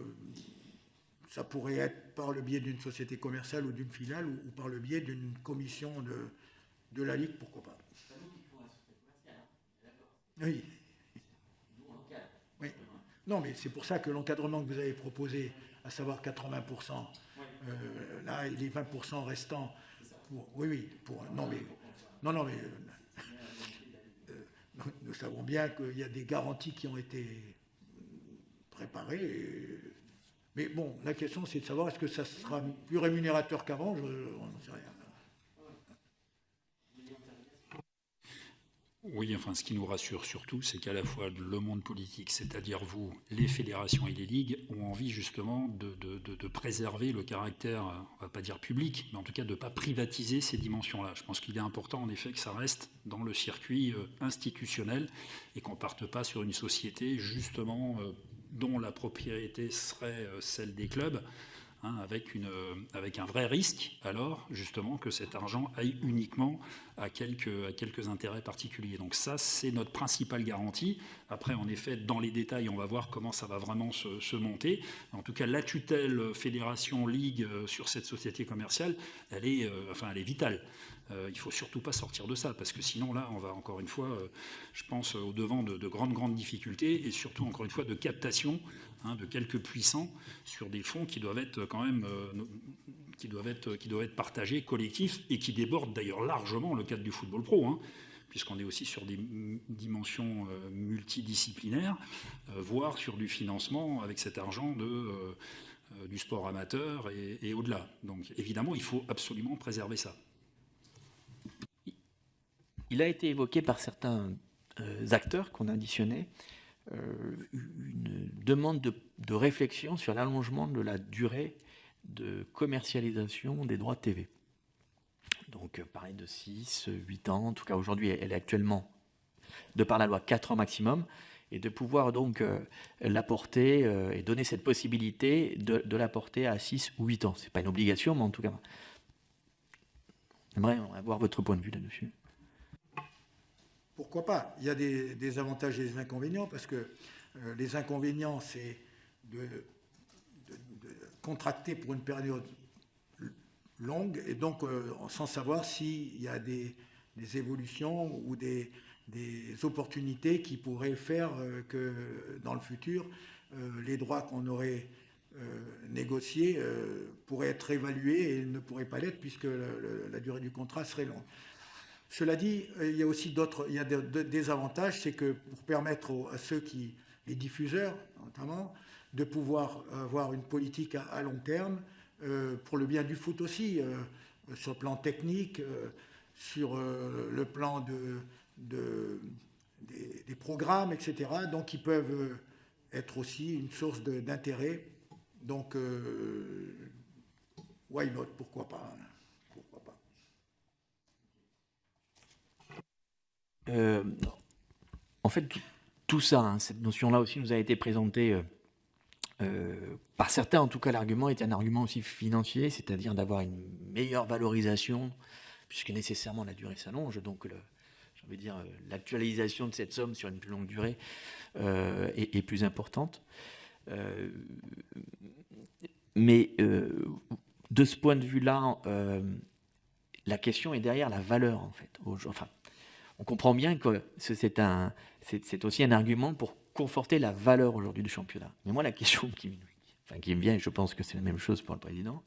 ça pourrait être par le biais d'une société commerciale ou d'une filiale ou par le biais d'une commission de la Ligue, pourquoi pas. Oui. Oui. Non, mais c'est pour ça que l'encadrement que vous avez proposé, à savoir 80%, là, et les 20% restants, nous savons bien qu'il y a des garanties qui ont été préparées. Mais bon, la question, c'est de savoir est-ce que ça sera plus rémunérateur qu'avant, on n'en sait rien. Oui, enfin, ce qui nous rassure surtout, c'est qu'à la fois le monde politique, c'est-à-dire vous, les fédérations et les ligues, ont envie justement de préserver le caractère, on ne va pas dire public, mais en tout cas de ne pas privatiser ces dimensions-là. Je pense qu'il est important, en effet, que ça reste dans le circuit institutionnel et qu'on ne parte pas sur une société, justement, dont la propriété serait celle des clubs, hein, avec un vrai risque, alors, justement, que cet argent aille uniquement à quelques intérêts particuliers. Donc ça, c'est notre principale garantie. Après, en effet, dans les détails, on va voir comment ça va vraiment se monter. En tout cas, la tutelle fédération-ligue sur cette société commerciale, elle est vitale. Il ne faut surtout pas sortir de ça, parce que sinon, là, on va encore une fois, je pense, au-devant de grandes difficultés, et surtout, encore une fois, de captation de quelques puissants sur des fonds qui doivent être quand même qui doivent être partagés, collectifs, et qui débordent d'ailleurs largement le cadre du football pro, puisqu'on est aussi sur des dimensions multidisciplinaires, voire sur du financement avec cet argent du sport amateur et au-delà. Donc évidemment, il faut absolument préserver ça. Il a été évoqué par certains acteurs qu'on additionnait une demande de réflexion sur l'allongement de la durée de commercialisation des droits TV. Donc, pareil, de 6, 8 ans. En tout cas, aujourd'hui, elle est actuellement, de par la loi, 4 ans maximum. Et de pouvoir donc l'apporter et donner cette possibilité de l'apporter à 6 ou 8 ans. Ce n'est pas une obligation, mais en tout cas, j'aimerais avoir votre point de vue là-dessus. Pourquoi pas? Il y a des avantages et des inconvénients, parce que les inconvénients, c'est de contracter pour une période longue, et donc sans savoir s'il y a des évolutions ou des opportunités qui pourraient faire que dans le futur, les droits qu'on aurait négociés pourraient être évalués et ne pourraient pas l'être, puisque la durée du contrat serait longue. Cela dit, il y a aussi des avantages, c'est que pour permettre à ceux les diffuseurs notamment, de pouvoir avoir une politique à long terme, pour le bien du foot aussi, sur le plan technique, sur le plan des programmes, etc. Donc ils peuvent être aussi une source d'intérêt. Donc, why not, pourquoi pas? En fait, tout ça, cette notion-là aussi nous a été présentée par certains. En tout cas, l'argument était un argument aussi financier, c'est-à-dire d'avoir une meilleure valorisation, puisque nécessairement la durée s'allonge. Donc, l'actualisation de cette somme sur une plus longue durée est plus importante. Mais de ce point de vue-là, la question est derrière la valeur, en fait. On comprend bien que c'est aussi un argument pour conforter la valeur aujourd'hui du championnat. Mais moi, la question qui enfin qui me vient, et je pense que c'est la même chose pour le président,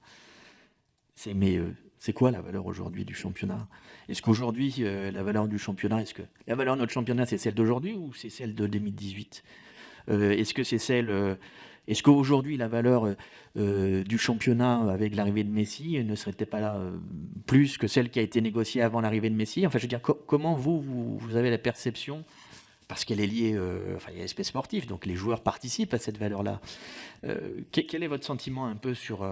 c'est quoi la valeur aujourd'hui du championnat? Est-ce qu'aujourd'hui, la valeur du championnat, est-ce que la valeur de notre championnat, c'est celle d'aujourd'hui ou c'est celle de 2018? Est-ce que c'est celle... Est-ce qu'aujourd'hui, la valeur du championnat avec l'arrivée de Messi ne serait peut-être pas là plus que celle qui a été négociée avant l'arrivée de Messi? Enfin, je veux dire, comment vous avez la perception, parce qu'elle est liée, enfin, il y a l'aspect sportif, donc les joueurs participent à cette valeur-là. Quel est votre sentiment un peu sur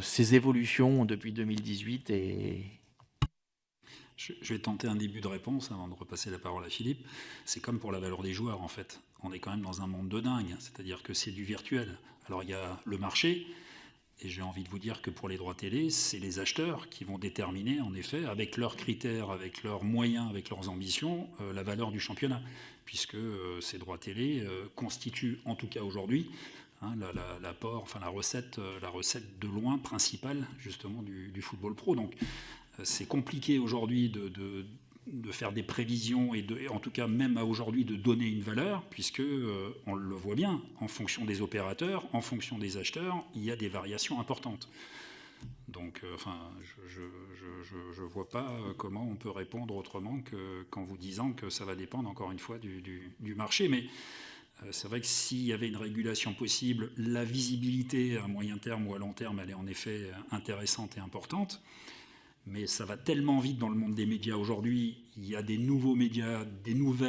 ces évolutions depuis 2018 et... Je vais tenter un début de réponse avant de repasser la parole à Philippe. C'est comme pour la valeur des joueurs, en fait. On est quand même dans un monde de dingue, c'est-à-dire que c'est du virtuel. Alors il y a le marché, et j'ai envie de vous dire que pour les droits télé, c'est les acheteurs qui vont déterminer, en effet, avec leurs critères, avec leurs moyens, avec leurs ambitions, la valeur du championnat, puisque ces droits télé constituent, en tout cas aujourd'hui, l'apport, enfin la recette de loin principale, justement, du football pro. Donc c'est compliqué aujourd'hui de faire des prévisions et en tout cas même à aujourd'hui de donner une valeur, puisque on le voit bien, en fonction des opérateurs, en fonction des acheteurs, il y a des variations importantes. Donc je vois pas comment on peut répondre autrement qu'en vous disant que ça va dépendre encore une fois du marché. Mais c'est vrai que s'il y avait une régulation possible, la visibilité à moyen terme ou à long terme, elle est en effet intéressante et importante. Mais ça va tellement vite dans le monde des médias aujourd'hui. Il y a des nouveaux médias, des nouveaux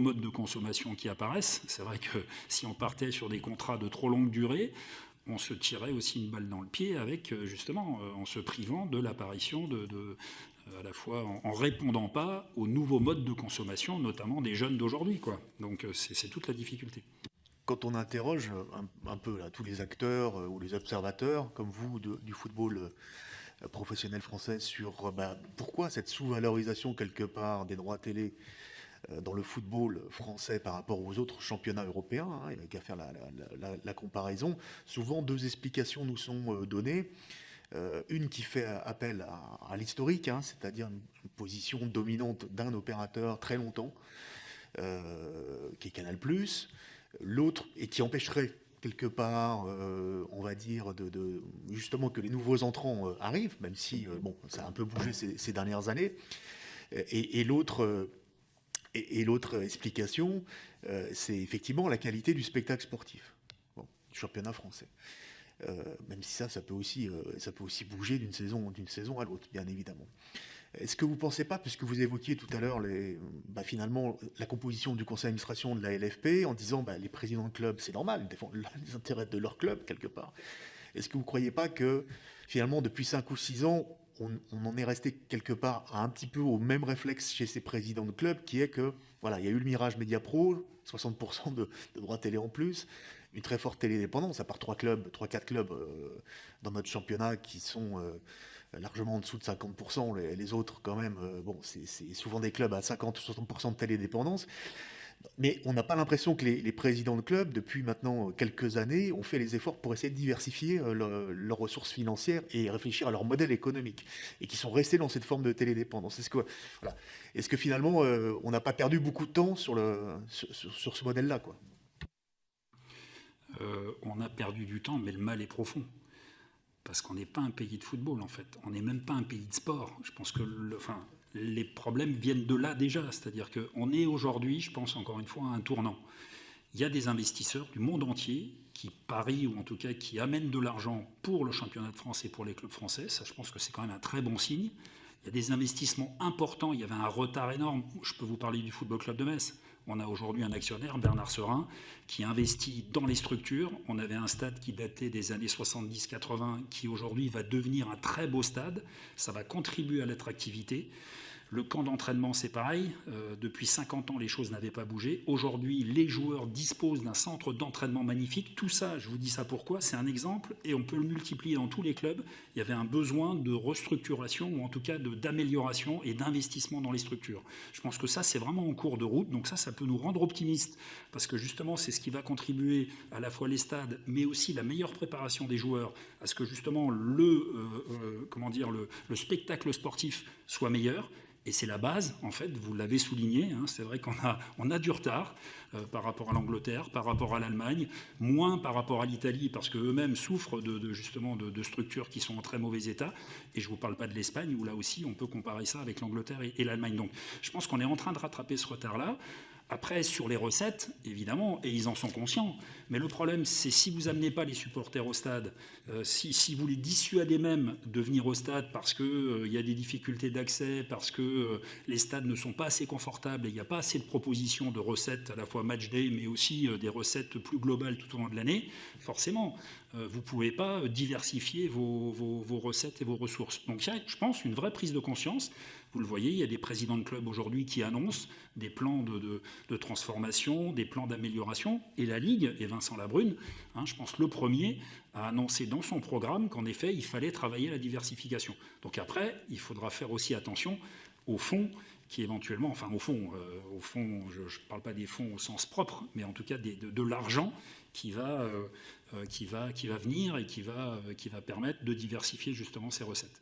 modes de consommation qui apparaissent. C'est vrai que si on partait sur des contrats de trop longue durée, on se tirait aussi une balle dans le pied avec, justement, en se privant de l'apparition à la fois en répondant pas aux nouveaux modes de consommation, notamment des jeunes d'aujourd'hui, quoi. Donc c'est toute la difficulté. Quand on interroge un peu là, tous les acteurs ou les observateurs, comme vous, du football professionnel français, sur pourquoi cette sous-valorisation quelque part des droits télé dans le football français par rapport aux autres championnats européens, il n'y a qu'à faire la comparaison. Souvent, deux explications nous sont données. Une qui fait appel à l'historique, c'est-à-dire une position dominante d'un opérateur très longtemps, qui est Canal+. L'autre, et qui empêcherait quelque part, on va dire, justement que les nouveaux entrants arrivent, même si ça a un peu bougé ces dernières années. Et l'autre explication, c'est effectivement la qualité du spectacle sportif, du championnat français. Même si ça peut aussi bouger d'une saison à l'autre, bien évidemment. Est-ce que vous ne pensez pas, puisque vous évoquiez tout à l'heure finalement la composition du conseil d'administration de la LFP, en disant les présidents de club, c'est normal, ils défendent les intérêts de leur club quelque part. Est-ce que vous ne croyez pas que finalement depuis 5 ou 6 ans, on en est resté quelque part un petit peu au même réflexe chez ces présidents de club, qui est que il y a eu le mirage Mediapro, 60% de droits télé en plus, une très forte télé-dépendance, à part 3-4 clubs dans notre championnat qui sont largement en dessous de 50%, les autres quand même, c'est souvent des clubs à 50 ou 60% de télé-dépendance. Mais on n'a pas l'impression que les présidents de clubs, depuis maintenant quelques années, ont fait les efforts pour essayer de diversifier leurs ressources financières et réfléchir à leur modèle économique, et qui sont restés dans cette forme de télédépendance. Est-ce que finalement, on n'a pas perdu beaucoup de temps sur ce modèle-là, quoi? On a perdu du temps, mais le mal est profond. Parce qu'on n'est pas un pays de football, en fait. On n'est même pas un pays de sport. Je pense que les problèmes viennent de là déjà. C'est-à-dire qu'on est aujourd'hui, je pense encore une fois, à un tournant. Il y a des investisseurs du monde entier qui parient, ou en tout cas qui amènent de l'argent pour le championnat de France et pour les clubs français. Ça, je pense que c'est quand même un très bon signe. Il y a des investissements importants. Il y avait un retard énorme. Je peux vous parler du Football Club de Metz. On a aujourd'hui un actionnaire, Bernard Serin, qui investit dans les structures. On avait un stade qui datait des années 70-80, qui aujourd'hui va devenir un très beau stade. Ça va contribuer à l'attractivité. Le camp d'entraînement, c'est pareil. Depuis 50 ans, les choses n'avaient pas bougé. Aujourd'hui, les joueurs disposent d'un centre d'entraînement magnifique. Tout ça, je vous dis ça pourquoi, c'est un exemple, et on peut le multiplier dans tous les clubs. Il y avait un besoin de restructuration, ou en tout cas d'amélioration et d'investissement dans les structures. Je pense que ça, c'est vraiment en cours de route. Donc ça peut nous rendre optimistes, parce que justement, c'est ce qui va contribuer à la fois les stades, mais aussi la meilleure préparation des joueurs, à ce que justement le spectacle sportif soit meilleur. Et c'est la base, en fait, vous l'avez souligné, hein, c'est vrai qu'on a du retard par rapport à l'Angleterre, par rapport à l'Allemagne, moins par rapport à l'Italie, parce qu'eux-mêmes souffrent justement de structures qui sont en très mauvais état. Et je ne vous parle pas de l'Espagne, où là aussi, on peut comparer ça avec l'Angleterre et l'Allemagne. Donc je pense qu'on est en train de rattraper ce retard-là. Après, sur les recettes, évidemment, et ils en sont conscients, mais le problème, c'est si vous n'amenez pas les supporters au stade, si vous les dissuadez même de venir au stade parce qu'il y a des difficultés d'accès, parce que les stades ne sont pas assez confortables et il n'y a pas assez de propositions de recettes, à la fois match day, mais aussi des recettes plus globales tout au long de l'année, forcément, vous ne pouvez pas diversifier vos recettes et vos ressources. Donc il y a, je pense, une vraie prise de conscience. Vous le voyez, il y a des présidents de clubs aujourd'hui qui annoncent des plans de transformation, des plans d'amélioration. Et la Ligue, et Vincent Labrune, je pense le premier, a annoncé dans son programme qu'en effet, il fallait travailler la diversification. Donc après, il faudra faire aussi attention aux fonds qui éventuellement, enfin au fond, je ne parle pas des fonds au sens propre, mais en tout cas de l'argent qui va venir et qui va permettre de diversifier justement ces recettes.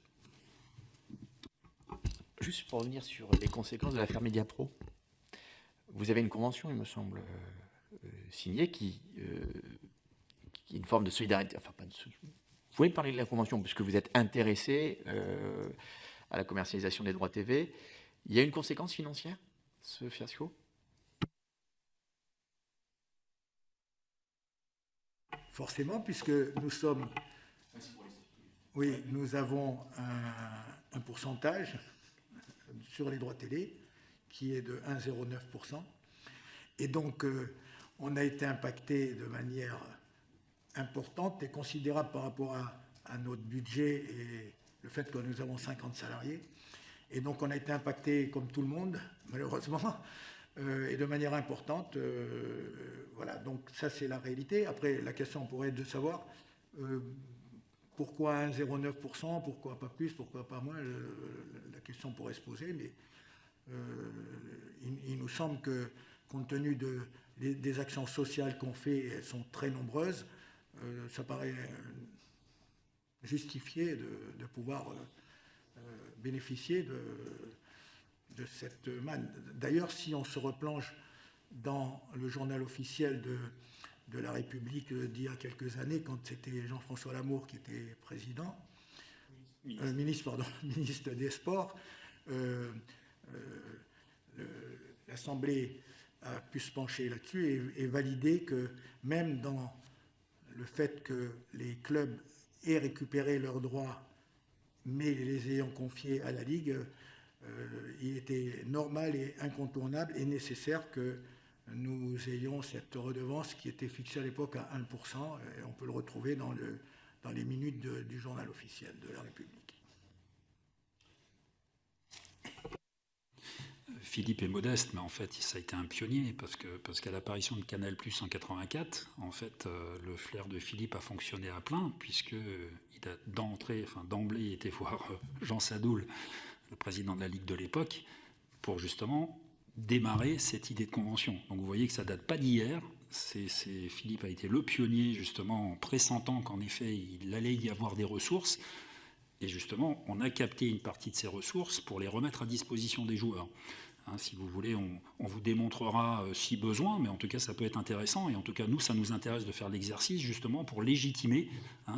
Juste pour revenir sur les conséquences de l'affaire Mediapro, vous avez une convention, il me semble, signée qui est une forme de solidarité. Enfin, pas de, vous pouvez me parler de la convention, puisque vous êtes intéressé à la commercialisation des droits TV. Il y a une conséquence financière, ce fiasco ? Forcément, puisque nous avons un pourcentage sur les droits télé qui est de 1,09%. Et donc, on a été impacté de manière importante et considérable par rapport à notre budget et le fait que nous avons 50 salariés. Et donc, on a été impacté comme tout le monde, malheureusement, et de manière importante. Voilà, donc ça, c'est la réalité. Après, la question pourrait être de savoir pourquoi 1,09%, pourquoi pas plus, pourquoi pas moins. La question pourrait se poser, mais il nous semble que, compte tenu des actions sociales qu'on fait, elles sont très nombreuses, ça paraît justifié de pouvoir bénéficier de cette manne. D'ailleurs, si on se replonge dans le journal officiel de la République d'il y a quelques années, quand c'était Jean-François Lamour qui était président, ministre des Sports, l'Assemblée a pu se pencher là-dessus et valider que même dans le fait que les clubs aient récupéré leurs droits, mais les ayant confiés à la Ligue, il était normal et incontournable et nécessaire que nous ayons cette redevance qui était fixée à l'époque à 1%, et on peut le retrouver dans les minutes du journal officiel de la République. Philippe est modeste, mais en fait, ça a été un pionnier, parce qu'à l'apparition de Canal+ en 84, en fait, le flair de Philippe a fonctionné à plein, puisqu'il a d'emblée été voir Jean Sadoul, le président de la Ligue de l'époque, pour justement démarrer cette idée de convention. Donc vous voyez que ça date pas d'hier. Philippe a été le pionnier, justement, en pressentant qu'en effet, il allait y avoir des ressources. Et justement, on a capté une partie de ces ressources pour les remettre à disposition des joueurs. Si vous voulez, on vous démontrera si besoin, mais en tout cas, ça peut être intéressant. Et en tout cas, nous, ça nous intéresse de faire l'exercice justement pour légitimer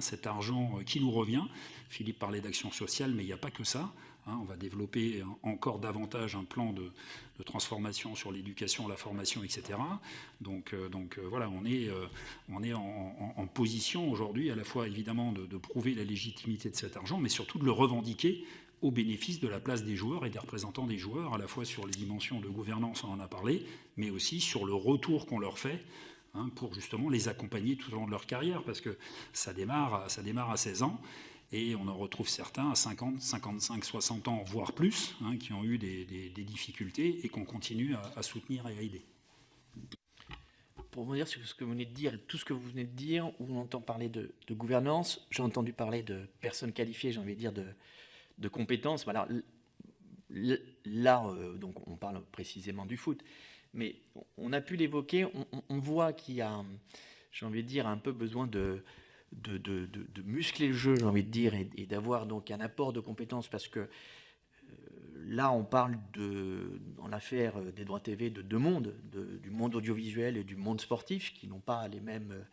cet argent qui nous revient. Philippe parlait d'action sociale, mais il n'y a pas que ça. On va développer encore davantage un plan de transformation sur l'éducation, la formation, etc. Donc voilà, on est en position aujourd'hui à la fois évidemment de prouver la légitimité de cet argent, mais surtout de le revendiquer au bénéfice de la place des joueurs et des représentants des joueurs, à la fois sur les dimensions de gouvernance, on en a parlé, mais aussi sur le retour qu'on leur fait pour justement les accompagner tout au long de leur carrière, parce que ça démarre à 16 ans, et on en retrouve certains à 50, 55, 60 ans, voire plus, qui ont eu des difficultés et qu'on continue à soutenir et à aider. Pour revenir sur ce que vous venez de dire, et tout ce que vous venez de dire, où on entend parler de gouvernance, j'ai entendu parler de personnes qualifiées, j'ai envie de dire de compétences. Voilà. Là, donc on parle précisément du foot, mais on a pu l'évoquer, on voit qu'il y a, j'ai envie de dire, un peu besoin de muscler le jeu, j'ai envie de dire, et d'avoir donc un apport de compétences, parce que là, on parle dans l'affaire des droits TV de deux mondes, du monde audiovisuel et du monde sportif, qui n'ont pas les mêmes,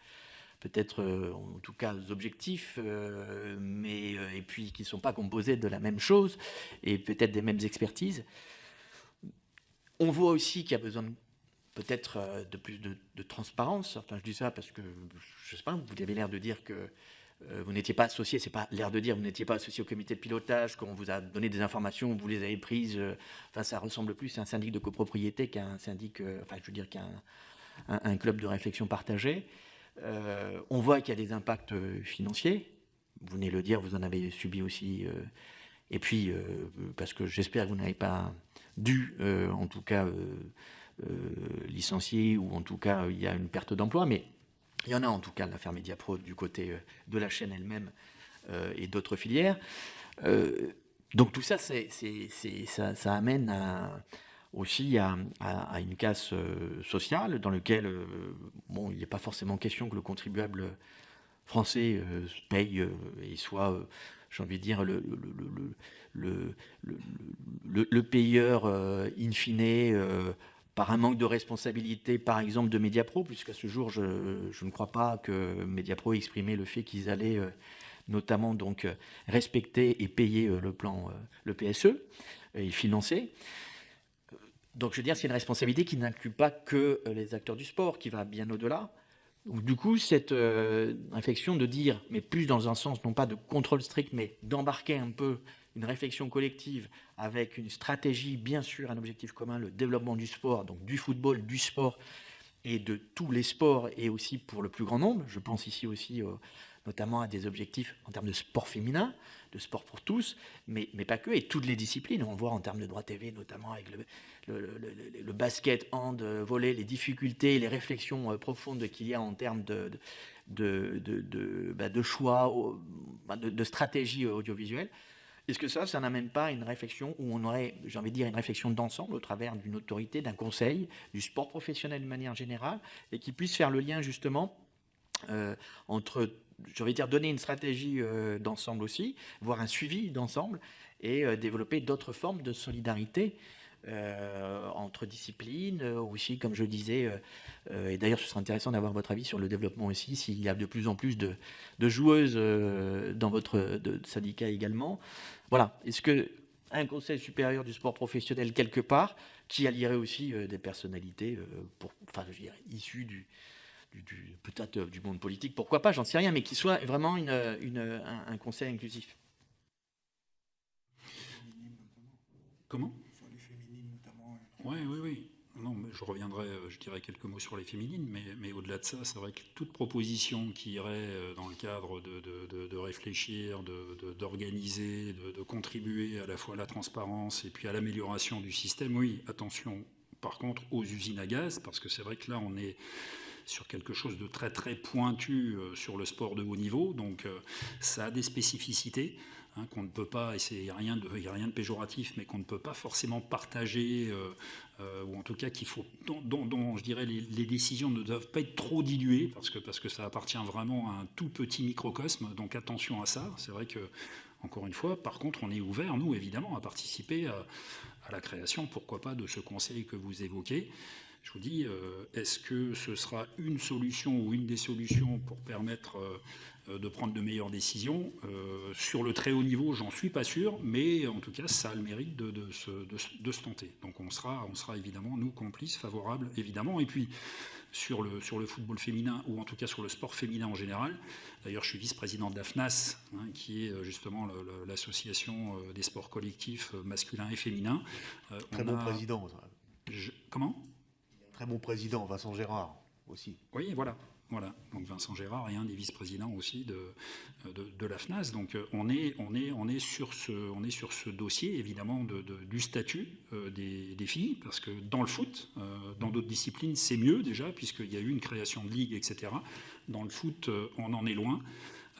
peut-être en tout cas, objectifs, et puis qui ne sont pas composés de la même chose, et peut-être des mêmes expertises. On voit aussi qu'il y a besoin peut-être de plus de transparence. Enfin, je dis ça parce que, je ne sais pas, vous avez l'air de dire que vous n'étiez pas associé, c'est pas l'air de dire, vous n'étiez pas associé au comité de pilotage, qu'on vous a donné des informations, vous les avez prises. Enfin, ça ressemble plus à un syndic de copropriété qu'à un syndic, qu'à un club de réflexion partagée. On voit qu'il y a des impacts financiers. Vous venez de le dire, vous en avez subi aussi. Et puis, parce que j'espère que vous n'avez pas dû, en tout cas, licencier, ou en tout cas, il y a une perte d'emploi, mais il y en a en tout cas l'affaire Mediapro du côté de la chaîne elle-même et d'autres filières. Donc tout ça, ça amène aussi à une casse sociale dans laquelle il n'est pas forcément question que le contribuable français paye et soit, j'ai envie de dire, le payeur in fine par un manque de responsabilité, par exemple, de Mediapro, puisqu'à ce jour, je ne crois pas que Mediapro ait exprimé le fait qu'ils allaient notamment donc respecter et payer le PSE et financer. Donc, je veux dire, c'est une responsabilité qui n'inclut pas que les acteurs du sport, qui va bien au-delà. Donc, du coup, cette réflexion de dire, mais plus dans un sens, non pas de contrôle strict, mais d'embarquer un peu une réflexion collective avec une stratégie, bien sûr, un objectif commun, le développement du sport, donc du football, du sport et de tous les sports, et aussi pour le plus grand nombre. Je pense ici aussi notamment à des objectifs en termes de sport féminin, de sport pour tous, mais pas que, et toutes les disciplines. On voit en termes de droits TV, notamment avec le basket, hand, volley, les difficultés, les réflexions profondes qu'il y a en termes de choix, de stratégie audiovisuelle. Est-ce que ça n'amène pas à une réflexion où on aurait, j'ai envie de dire, une réflexion d'ensemble au travers d'une autorité, d'un conseil, du sport professionnel de manière générale, et qui puisse faire le lien justement entre, j'ai envie de dire, donner une stratégie d'ensemble aussi, voire un suivi d'ensemble, et développer d'autres formes de solidarité entre disciplines, aussi, comme je disais, et d'ailleurs ce serait intéressant d'avoir votre avis sur le développement aussi, s'il y a de plus en plus de joueuses dans votre syndicat également. Voilà, est-ce qu'un conseil supérieur du sport professionnel quelque part, qui allierait aussi des personnalités issues peut-être du monde politique, pourquoi pas, j'en sais rien, mais qui soit vraiment un conseil inclusif. Comment ? Sur les féminines notamment. Oui. Non, mais je reviendrai, je dirais quelques mots sur les féminines, mais au-delà de ça, c'est vrai que toute proposition qui irait dans le cadre de réfléchir, d'organiser, de contribuer à la fois à la transparence et puis à l'amélioration du système, oui, attention par contre aux usines à gaz, parce que c'est vrai que là on est sur quelque chose de très très pointu sur le sport de haut niveau, donc ça a des spécificités. Qu'on ne peut pas, et il n'y a rien de péjoratif, mais qu'on ne peut pas forcément partager, ou en tout cas qu'il faut, dont je dirais les décisions ne doivent pas être trop diluées, parce que ça appartient vraiment à un tout petit microcosme, donc attention à ça. C'est vrai que, encore une fois, par contre, on est ouvert, nous, évidemment, à participer à la création, pourquoi pas, de ce conseil que vous évoquez. Je vous dis, est-ce que ce sera une solution ou une des solutions pour permettre de prendre de meilleures décisions sur le très haut niveau, j'en suis pas sûr, mais en tout cas, ça a le mérite de se tenter. Donc on sera évidemment, nous, complices, favorables, évidemment. Et puis, sur le football féminin, ou en tout cas sur le sport féminin en général, d'ailleurs, je suis vice-président de l'AFNAS, qui est justement l'association des sports collectifs masculins et féminins. Très bon président. Comment ? Très bon président, Vincent Gérard, aussi. Oui, voilà. Donc Vincent Gérard est un des vice-présidents aussi de la FNAS. Donc on est sur ce dossier évidemment du statut des filles, parce que dans le foot, dans d'autres disciplines, c'est mieux déjà, puisqu'il y a eu une création de ligue, etc. Dans le foot, on en est loin.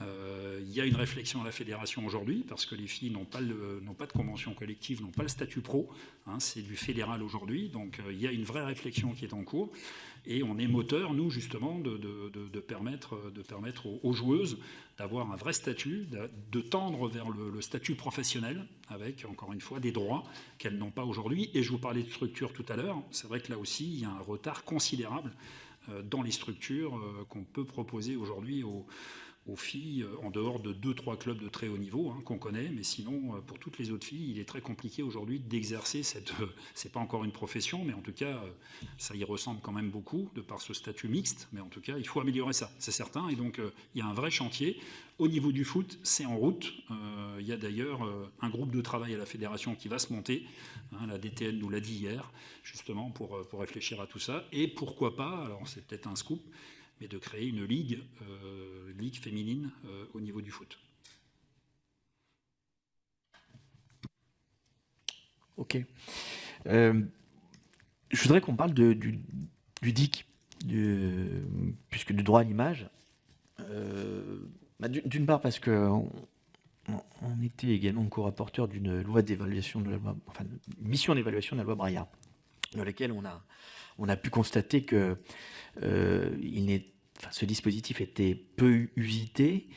Il y a une réflexion à la fédération aujourd'hui, parce que les filles n'ont pas de convention collective, n'ont pas le statut pro, hein, c'est du fédéral aujourd'hui, donc il y a une vraie réflexion qui est en cours, et on est moteur, nous, justement, de permettre aux joueuses d'avoir un vrai statut, de tendre vers le statut professionnel, avec, encore une fois, des droits qu'elles n'ont pas aujourd'hui. Et je vous parlais de structure tout à l'heure, c'est vrai que là aussi, il y a un retard considérable dans les structures qu'on peut proposer aujourd'hui aux filles, en dehors de 2-3 clubs de très haut niveau, hein, qu'on connaît, mais sinon, pour toutes les autres filles, il est très compliqué aujourd'hui d'exercer cette... c'est pas encore une profession, mais en tout cas, ça y ressemble quand même beaucoup, de par ce statut mixte, mais en tout cas, il faut améliorer ça, c'est certain, et donc, il y a un vrai chantier. Au niveau du foot, c'est en route. Il y a d'ailleurs un groupe de travail à la fédération qui va se monter, hein, la DTN nous l'a dit hier, justement, pour réfléchir à tout ça, et pourquoi pas, alors c'est peut-être un scoop, mais de créer une ligue féminine au niveau du foot. Ok. Je voudrais qu'on parle du DIC, puisque du droit à l'image. D'une part parce qu'on était également co-rapporteur d'une loi d'évaluation de la loi, enfin, une mission d'évaluation de la loi Braillard, dans laquelle on a pu constater que ce dispositif était peu usité,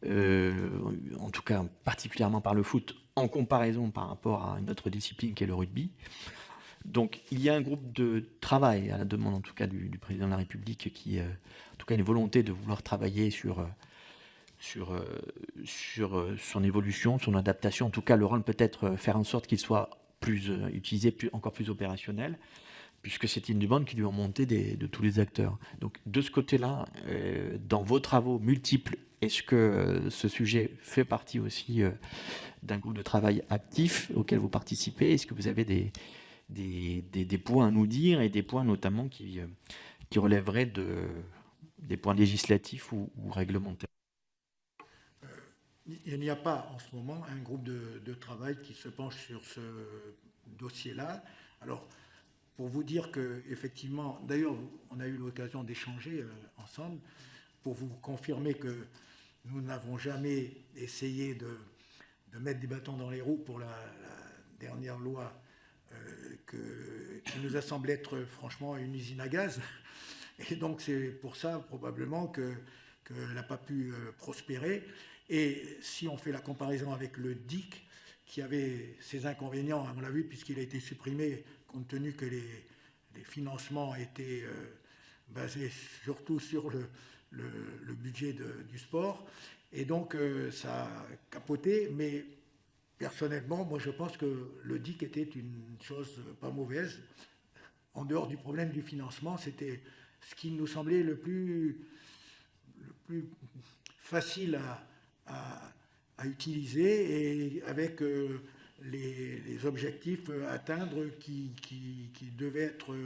en tout cas particulièrement par le foot, en comparaison par rapport à une autre discipline qui est le rugby. Donc il y a un groupe de travail, à la demande en tout cas du président de la République, qui en tout cas une volonté de vouloir travailler sur son évolution, son adaptation, en tout cas le rôle peut-être faire en sorte qu'il soit plus utilisé, encore plus opérationnel, puisque c'est une demande qui lui est montée de tous les acteurs. Donc de ce côté-là, dans vos travaux multiples, est-ce que ce sujet fait partie aussi d'un groupe de travail actif auquel vous participez? Est-ce que vous avez des points à nous dire, et des points notamment qui relèveraient des points législatifs ou réglementaires? Il n'y a pas en ce moment un groupe de travail qui se penche sur ce dossier-là. Alors, pour vous dire qu'effectivement, d'ailleurs, on a eu l'occasion d'échanger ensemble, pour vous confirmer que nous n'avons jamais essayé de mettre des bâtons dans les roues pour la dernière loi qui nous a semblé être franchement une usine à gaz. Et donc c'est pour ça probablement qu'elle n'a pas pu prospérer. Et si on fait la comparaison avec le DIC, qui avait ses inconvénients, on l'a vu, puisqu'il a été supprimé, compte tenu que les financements étaient basés surtout sur le budget du sport. Et donc ça a capoté, mais personnellement, moi je pense que le DIC était une chose pas mauvaise. En dehors du problème du financement, c'était ce qui nous semblait le plus facile à utiliser, et avec les objectifs à atteindre qui devaient être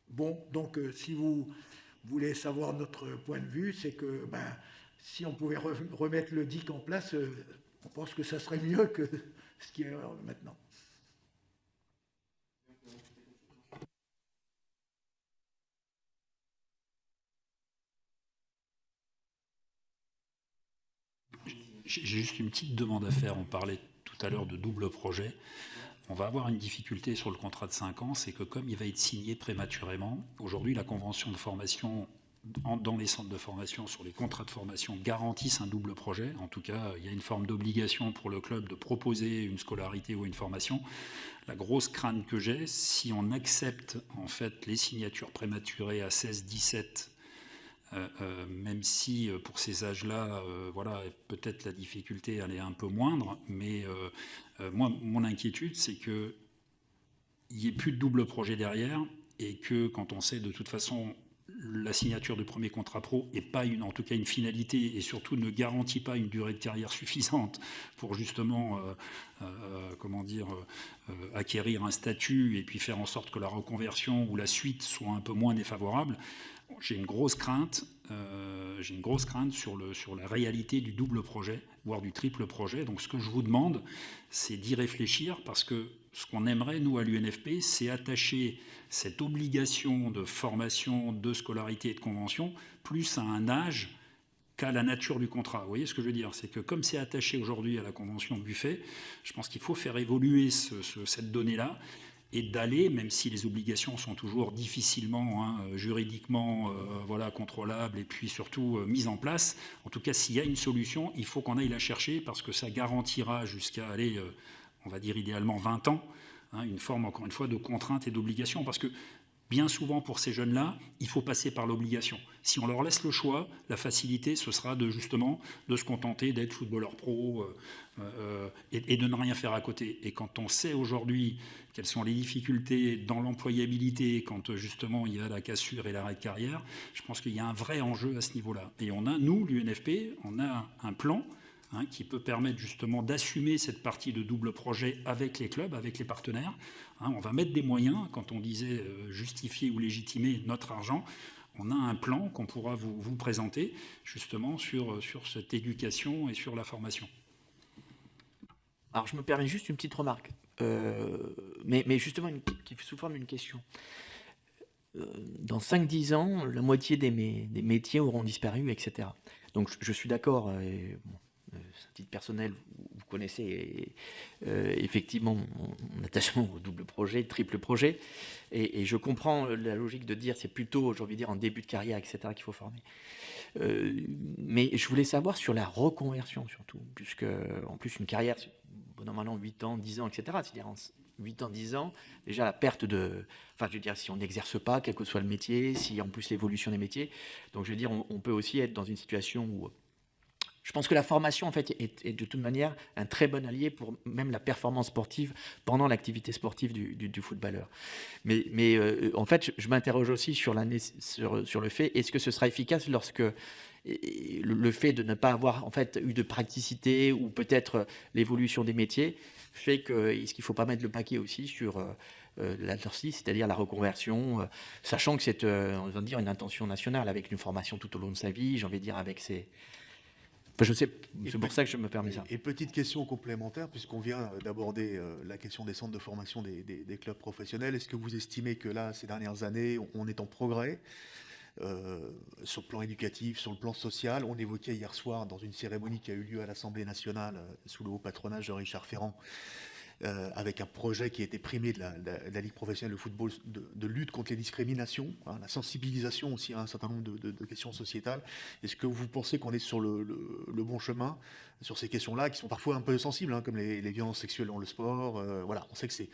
bons. Donc si vous voulez savoir notre point de vue, c'est que si on pouvait remettre le DIC en place, on pense que ça serait mieux que ce qui est maintenant. J'ai juste une petite demande à faire. On parlait tout à l'heure de double projet. On va avoir une difficulté sur le contrat de 5 ans, c'est que comme il va être signé prématurément, aujourd'hui la convention de formation dans les centres de formation, sur les contrats de formation, garantissent un double projet. En tout cas, il y a une forme d'obligation pour le club de proposer une scolarité ou une formation. La grosse crainte que j'ai, si on accepte en fait les signatures prématurées à 16-17, même si pour ces âges-là, voilà, peut-être la difficulté elle est un peu moindre, mais moi, mon inquiétude, c'est qu'il n'y ait plus de double projet derrière, et que quand on sait de toute façon la signature du premier contrat pro n'est pas en tout cas une finalité, et surtout ne garantit pas une durée de carrière suffisante pour justement acquérir un statut et puis faire en sorte que la reconversion ou la suite soit un peu moins défavorable. J'ai une grosse crainte sur la réalité du double projet, voire du triple projet. Donc ce que je vous demande, c'est d'y réfléchir, parce que ce qu'on aimerait, nous, à l'UNFP, c'est attacher cette obligation de formation, de scolarité et de convention plus à un âge qu'à la nature du contrat. Vous voyez ce que je veux dire? C'est que comme c'est attaché aujourd'hui à la convention Buffet, je pense qu'il faut faire évoluer cette donnée-là et d'aller, même si les obligations sont toujours difficilement juridiquement contrôlables et puis surtout mises en place, en tout cas s'il y a une solution, il faut qu'on aille la chercher parce que ça garantira jusqu'à aller, on va dire idéalement 20 ans, une forme encore une fois de contrainte et d'obligation, parce que bien souvent, pour ces jeunes-là, il faut passer par l'obligation. Si on leur laisse le choix, la facilité, ce sera justement de se contenter d'être footballeur pro et de ne rien faire à côté. Et quand on sait aujourd'hui quelles sont les difficultés dans l'employabilité, quand justement il y a la cassure et l'arrêt de carrière, je pense qu'il y a un vrai enjeu à ce niveau-là. Et on a, nous, l'UNFP, on a un plan qui peut permettre justement d'assumer cette partie de double projet avec les clubs, avec les partenaires. On va mettre des moyens, quand on disait justifier ou légitimer notre argent, on a un plan qu'on pourra vous présenter justement sur cette éducation et sur la formation. Alors je me permets juste une petite remarque, mais justement qui sous forme d'une question. Dans 5-10 ans, la moitié des métiers auront disparu, etc. Donc je suis d'accord, à titre personnel, vous connaissez effectivement mon attachement au double projet, triple projet, et je comprends la logique de dire c'est plutôt, j'ai envie de dire, en début de carrière, etc., qu'il faut former. Mais je voulais savoir sur la reconversion surtout, puisque en plus une carrière, normalement 8 ans, 10 ans, etc., c'est-à-dire en 8 ans, 10 ans, déjà la perte de... Enfin, je veux dire, si on n'exerce pas, quel que soit le métier, si en plus l'évolution des métiers, donc je veux dire, on peut aussi être dans une situation où... Je pense que la formation, en fait, est de toute manière un très bon allié pour même la performance sportive pendant l'activité sportive du footballeur. Mais en fait, je m'interroge aussi sur le fait, est-ce que ce sera efficace lorsque le fait de ne pas avoir en fait eu de praticité ou peut-être l'évolution des métiers fait que est-ce qu'il ne faut pas mettre le paquet aussi sur l'alterci, c'est-à-dire la reconversion, sachant que c'est on va dire une intention nationale avec une formation tout au long de sa vie, j'ai envie de dire avec ses... Je sais, c'est pour ça que je me permets ça. Et petite question complémentaire, puisqu'on vient d'aborder la question des centres de formation des clubs professionnels, est-ce que vous estimez que là, ces dernières années, on est en progrès sur le plan éducatif, sur le plan social? On évoquait hier soir, dans une cérémonie qui a eu lieu à l'Assemblée nationale, sous le haut patronage de Richard Ferrand, avec un projet qui a été primé de la Ligue professionnelle de football de lutte contre les discriminations, la sensibilisation aussi à un certain nombre de questions sociétales. Est-ce que vous pensez qu'on est sur le bon chemin sur ces questions-là, qui sont parfois un peu sensibles, comme les violences sexuelles dans le sport? Voilà, on sait que c'est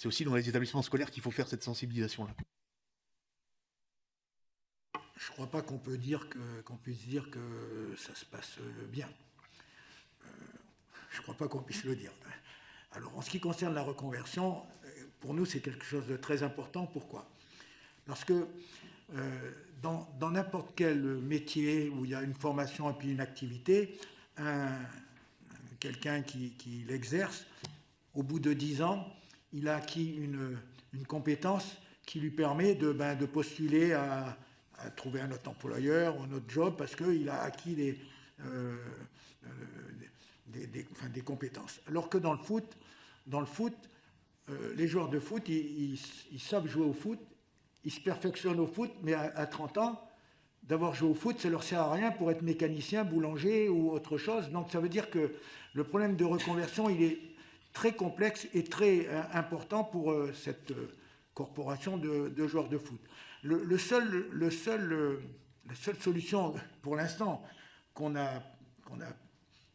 aussi dans les établissements scolaires qu'il faut faire cette sensibilisation-là. Je ne crois pas qu'on puisse dire que ça se passe bien. Je ne crois pas qu'on puisse le dire. Alors, en ce qui concerne la reconversion, pour nous, c'est quelque chose de très important. Pourquoi? Parce que dans n'importe quel métier où il y a une formation et puis une activité, quelqu'un qui l'exerce, au bout de 10 ans, il a acquis une compétence qui lui permet de postuler à trouver un autre employeur ou un autre job parce qu'il a acquis des compétences. Alors que dans le foot, les joueurs de foot, ils savent jouer au foot, ils se perfectionnent au foot, mais à 30 ans, d'avoir joué au foot, ça ne leur sert à rien pour être mécanicien, boulanger ou autre chose. Donc ça veut dire que le problème de reconversion, il est très complexe et très important pour cette corporation de joueurs de foot. La seule solution pour l'instant qu'on a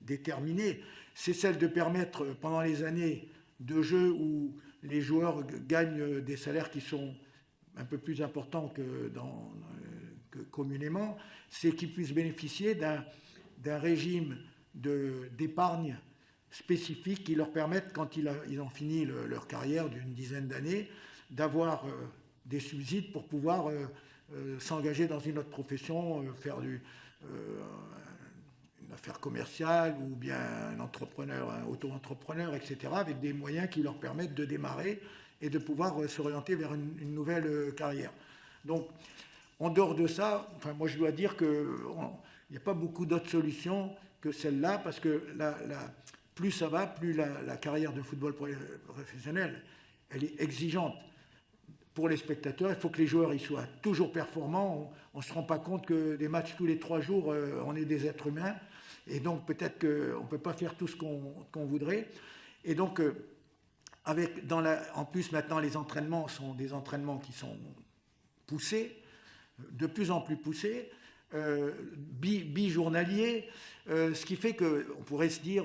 déterminée, c'est celle de permettre pendant les années de jeu où les joueurs gagnent des salaires qui sont un peu plus importants que communément, c'est qu'ils puissent bénéficier d'un régime d'épargne spécifique qui leur permette, quand ils ont fini leur carrière d'une dizaine d'années, d'avoir des subsides pour pouvoir s'engager dans une autre profession, faire une affaire commerciale ou bien un auto-entrepreneur, etc., avec des moyens qui leur permettent de démarrer et de pouvoir s'orienter vers une nouvelle carrière. Donc, en dehors de ça, moi je dois dire qu'il n'y a pas beaucoup d'autres solutions que celle-là, parce que plus ça va, plus la carrière de football professionnel, elle est exigeante. pour les spectateurs, il faut que les joueurs ils soient toujours performants. On ne se rend pas compte que des matchs tous les 3 jours, on est des êtres humains. Et donc peut-être qu'on ne peut pas faire tout ce qu'on voudrait. Et donc, en plus maintenant, les entraînements sont des entraînements qui sont poussés, de plus en plus poussés, bijournaliers, ce qui fait qu'on pourrait se dire...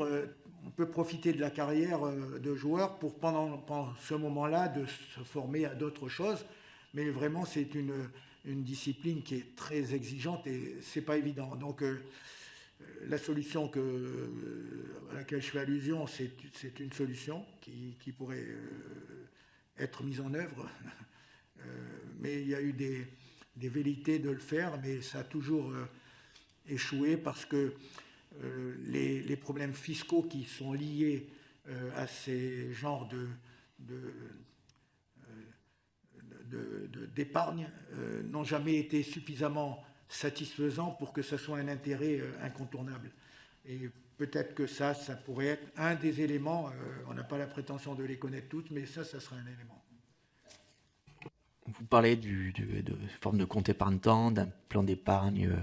on peut profiter de la carrière de joueur pour, pendant ce moment-là, de se former à d'autres choses. Mais vraiment, c'est une discipline qui est très exigeante et ce n'est pas évident. Donc, la solution à laquelle je fais allusion, c'est une solution qui pourrait être mise en œuvre. Mais il y a eu des velléités de le faire, mais ça a toujours échoué parce que les problèmes fiscaux qui sont liés à ces genres d'épargne n'ont jamais été suffisamment satisfaisants pour que ce soit un intérêt incontournable. Et peut-être que ça pourrait être un des éléments, on n'a pas la prétention de les connaître toutes, mais ça serait un élément. Vous parlez de forme de compte épargne-temps, d'un plan d'épargne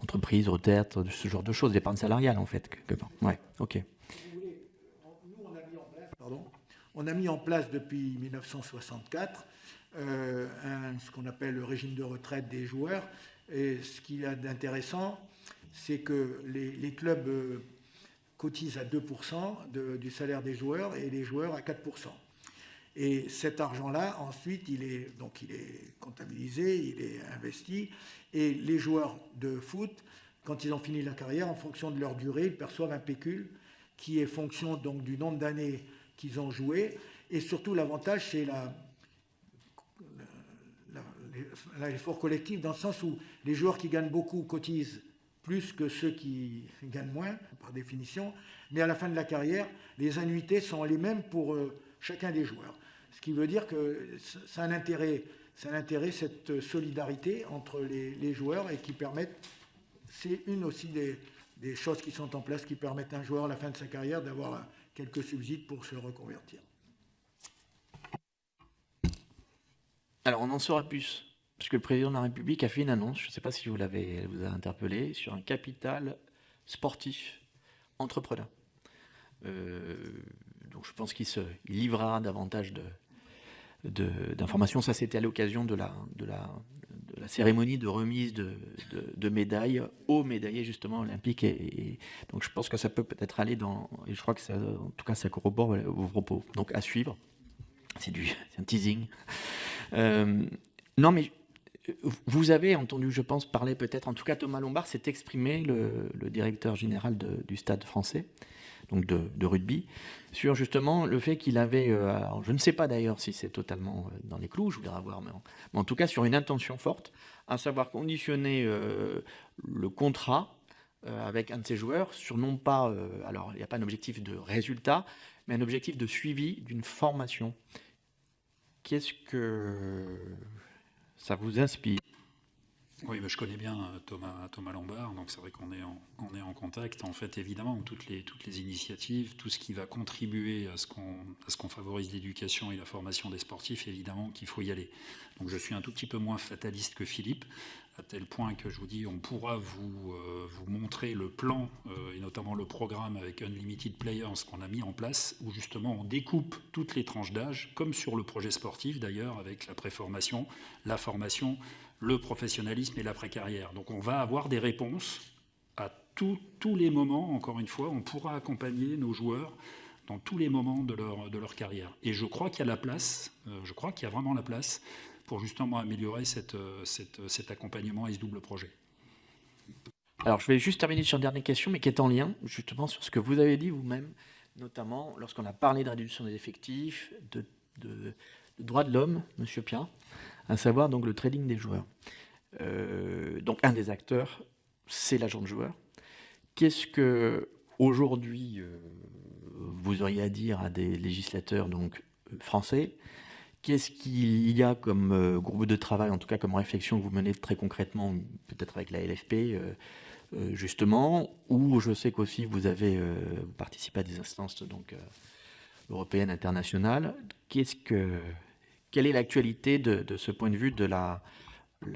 entreprise, retraite, de ce genre de choses, d'épargne salariale en fait. Ouais, ok. Si vous voulez, nous on a mis en place depuis 1964 ce qu'on appelle le régime de retraite des joueurs. Et ce qu'il y a d'intéressant, c'est que les clubs cotisent à 2% du salaire des joueurs et les joueurs à 4%. Et cet argent-là, ensuite, il est comptabilisé, il est investi. Et les joueurs de foot, quand ils ont fini la carrière, en fonction de leur durée, ils perçoivent un pécule qui est fonction donc du nombre d'années qu'ils ont joué. Et surtout, l'avantage, c'est l'effort collectif, dans le sens où les joueurs qui gagnent beaucoup cotisent plus que ceux qui gagnent moins, par définition. Mais à la fin de la carrière, les annuités sont les mêmes pour chacun des joueurs. Ce qui veut dire que c'est un intérêt, cette solidarité entre les joueurs et qui permettent, c'est une aussi des choses qui sont en place qui permettent à un joueur à la fin de sa carrière d'avoir quelques subsides pour se reconvertir. Alors on en saura plus, parce que le président de la République a fait une annonce, je ne sais pas si vous a interpellé, sur un capital sportif entrepreneur. Donc je pense qu'il livrera davantage d'informations. Ça, c'était à l'occasion de la cérémonie de remise de médailles aux médaillés justement olympiques. Et donc je pense que ça peut-être aller et je crois que ça, en tout cas, ça corrobore vos propos. Donc à suivre. C'est un teasing. Non, mais vous avez entendu, je pense, parler peut-être, en tout cas Thomas Lombard s'est exprimé, le directeur général du Stade français, donc de rugby, sur justement le fait qu'il avait, alors je ne sais pas d'ailleurs si c'est totalement dans les clous, je voudrais voir, mais en tout cas sur une intention forte, à savoir conditionner le contrat avec un de ses joueurs sur non pas, alors il n'y a pas un objectif de résultat, mais un objectif de suivi d'une formation. Qu'est-ce que ça vous inspire ? Oui, je connais bien Thomas Lombard, donc c'est vrai qu'on est en contact. En fait, évidemment, toutes les initiatives, tout ce qui va contribuer à ce qu'on favorise l'éducation et la formation des sportifs, évidemment qu'il faut y aller. Donc je suis un tout petit peu moins fataliste que Philippe, à tel point que je vous dis, on pourra vous montrer le plan, et notamment le programme avec Unlimited Players qu'on a mis en place, où justement on découpe toutes les tranches d'âge, comme sur le projet sportif d'ailleurs, avec la préformation, la formation, le professionnalisme et l'après-carrière. Donc on va avoir des réponses à tous les moments, encore une fois, on pourra accompagner nos joueurs dans tous les moments de leur carrière. Et je crois qu'il y a la place, je crois qu'il y a vraiment la place pour justement améliorer cet accompagnement et ce double projet. Alors je vais juste terminer sur une dernière question, mais qui est en lien justement sur ce que vous avez dit vous-même, notamment lorsqu'on a parlé de réduction des effectifs, de droits de l'homme, Monsieur Pia, à savoir donc le trading des joueurs. Donc un des acteurs, c'est l'agent de joueur. Qu'est-ce que aujourd'hui vous auriez à dire à des législateurs donc français ? Qu'est-ce qu'il y a comme groupe de travail, en tout cas comme réflexion que vous menez très concrètement, peut-être avec la LFP justement, où je sais qu'aussi vous participez à des instances donc européennes, internationales. Qu'est-ce quelle est l'actualité de ce point de vue de la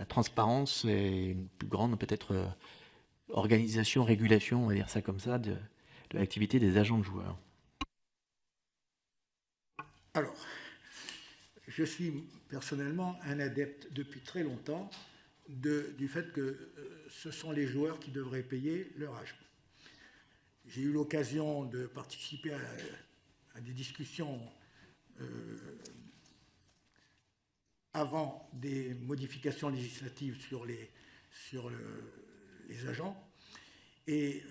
transparence et une plus grande peut-être organisation, régulation, on va dire ça comme ça, de l'activité des agents de joueurs? Alors, je suis personnellement un adepte depuis très longtemps du fait que ce sont les joueurs qui devraient payer leur agent. J'ai eu l'occasion de participer à des discussions avant des modifications législatives sur les agents. Et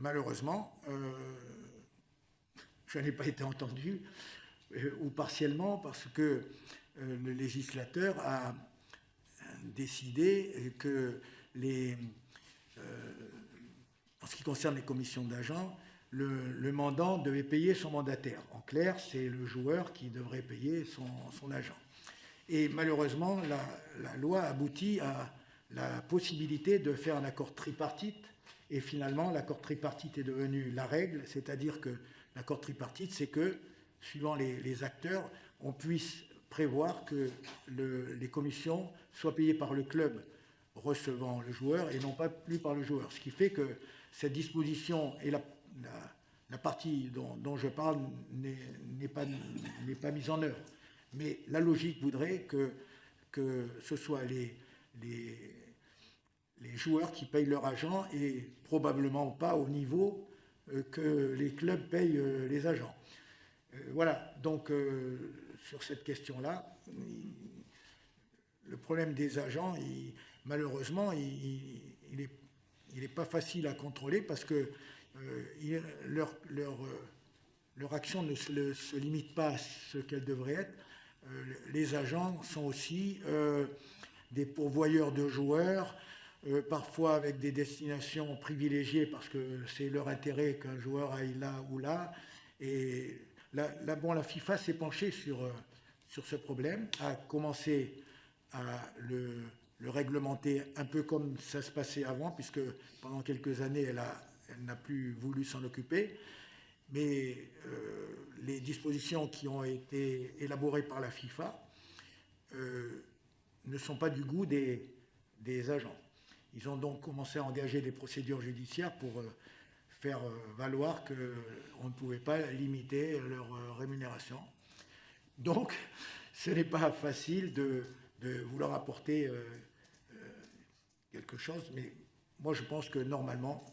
malheureusement, je n'ai pas été entendu, ou partiellement, parce que le législateur a décidé que en ce qui concerne les commissions d'agents, le mandant devait payer son mandataire. En clair, c'est le joueur qui devrait payer son agent. Et malheureusement, la loi aboutit à la possibilité de faire un accord tripartite. Et finalement, l'accord tripartite est devenu la règle, c'est-à-dire que l'accord tripartite, c'est que, suivant les acteurs, on puisse prévoir que les commissions soient payées par le club recevant le joueur et non pas plus par le joueur. Ce qui fait que cette disposition et la partie dont je parle n'est pas mise en œuvre. Mais la logique voudrait que ce soit les joueurs qui payent leur agent et probablement pas au niveau que les clubs payent les agents. Voilà, donc sur cette question-là, le problème des agents, malheureusement, il n'est pas facile à contrôler parce que leur action ne se limite pas à ce qu'elle devrait être. Les agents sont aussi des pourvoyeurs de joueurs, parfois avec des destinations privilégiées parce que c'est leur intérêt qu'un joueur aille là ou là. Et la FIFA s'est penchée sur ce problème, a commencé à le réglementer un peu comme ça se passait avant, puisque pendant quelques années, elle n'a plus voulu s'en occuper. Mais les dispositions qui ont été élaborées par la FIFA ne sont pas du goût des agents. Ils ont donc commencé à engager des procédures judiciaires pour faire valoir qu'on ne pouvait pas limiter leur rémunération. Donc, ce n'est pas facile de vouloir apporter quelque chose, mais moi je pense que normalement,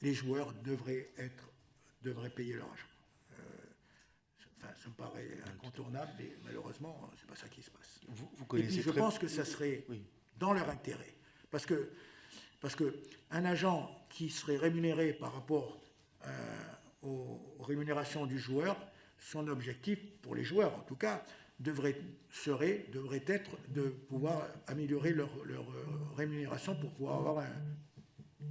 les joueurs devraient payer leur argent. Ça me paraît incontournable, mais malheureusement, c'est pas ça qui se passe. Vous connaissez et puis je pense que ça serait dans leur intérêt. Parce que un agent qui serait rémunéré par rapport aux rémunérations du joueur, son objectif, pour les joueurs en tout cas, devrait être de pouvoir améliorer leur rémunération pour pouvoir avoir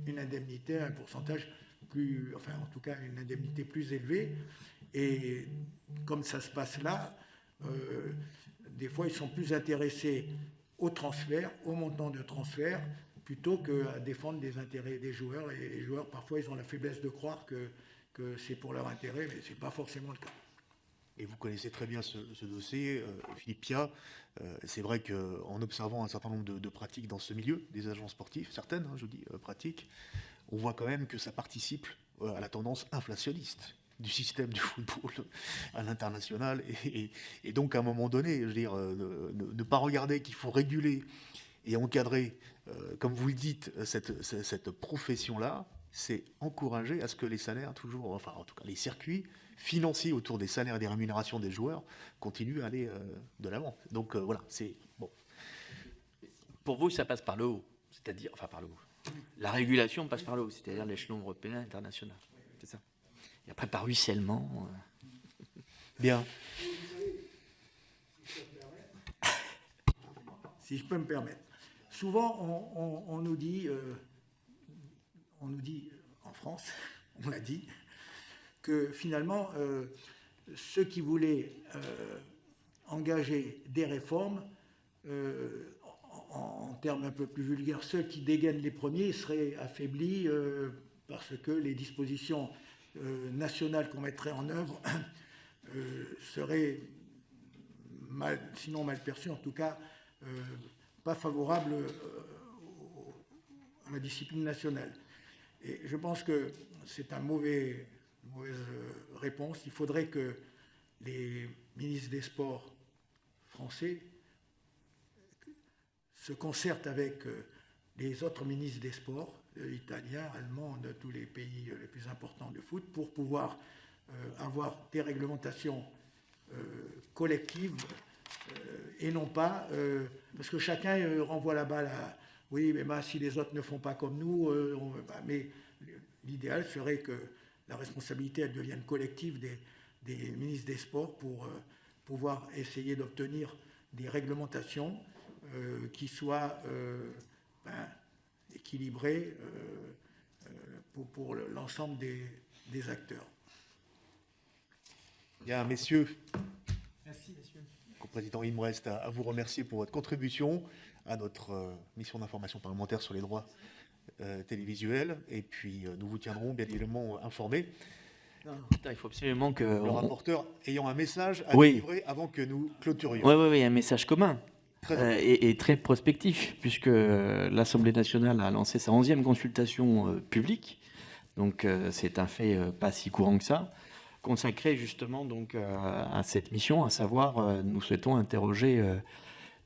une indemnité, un pourcentage plus, enfin en tout cas une indemnité plus élevée. Et comme ça se passe là, des fois ils sont plus intéressés au transfert, au montant de transfert, plutôt qu'à défendre les intérêts des joueurs. Et les joueurs, parfois, ils ont la faiblesse de croire que c'est pour leur intérêt, mais ce n'est pas forcément le cas. Et vous connaissez très bien ce dossier, Philippe Piat. C'est vrai qu'en observant un certain nombre de pratiques dans ce milieu, des agents sportifs, certaines, je dis pratiques, on voit quand même que ça participe à la tendance inflationniste du système du football à l'international. Et donc, à un moment donné, je veux dire, ne pas regarder qu'il faut réguler et encadrer, comme vous le dites, cette profession-là, c'est encourager à ce que les salaires, toujours, enfin en tout cas les circuits financiers autour des salaires et des rémunérations des joueurs continuent à aller de l'avant. Donc voilà, c'est bon. Pour vous, ça passe par le haut, c'est-à-dire, enfin par le haut. La régulation passe par le haut, c'est-à-dire l'échelon européen, international. C'est ça. Et après, par ruissellement. Bien. Si je peux me permettre. Souvent, on nous dit en France, on l'a dit, que finalement, ceux qui voulaient engager des réformes, en termes un peu plus vulgaires, ceux qui dégainent les premiers seraient affaiblis parce que les dispositions nationales qu'on mettrait en œuvre seraient sinon mal perçu, en tout cas pas favorable à la discipline nationale. Et je pense que c'est une mauvaise réponse. Il faudrait que les ministres des Sports français se concertent avec les autres ministres des Sports, italiens, allemands, de tous les pays les plus importants de foot, pour pouvoir avoir des réglementations collectives et non pas... parce que chacun renvoie la balle à... Oui, mais si les autres ne font pas comme nous... mais l'idéal serait que la responsabilité elle devienne collective des ministres des Sports pour pouvoir essayer d'obtenir des réglementations qui soient équilibrées pour l'ensemble des acteurs. Bien, messieurs. Merci, messieurs. Président, il me reste à vous remercier pour votre contribution à notre mission d'information parlementaire sur les droits télévisuels. Et puis, nous vous tiendrons bien évidemment informés. Il faut absolument que... Le rapporteur ayant un message à Oui. délivrer avant que nous clôturions. Oui, un message commun. Et très prospectif, puisque l'Assemblée nationale a lancé sa 11e consultation publique. Donc, c'est un fait pas si courant que ça, consacré justement donc à cette mission, à savoir, nous souhaitons interroger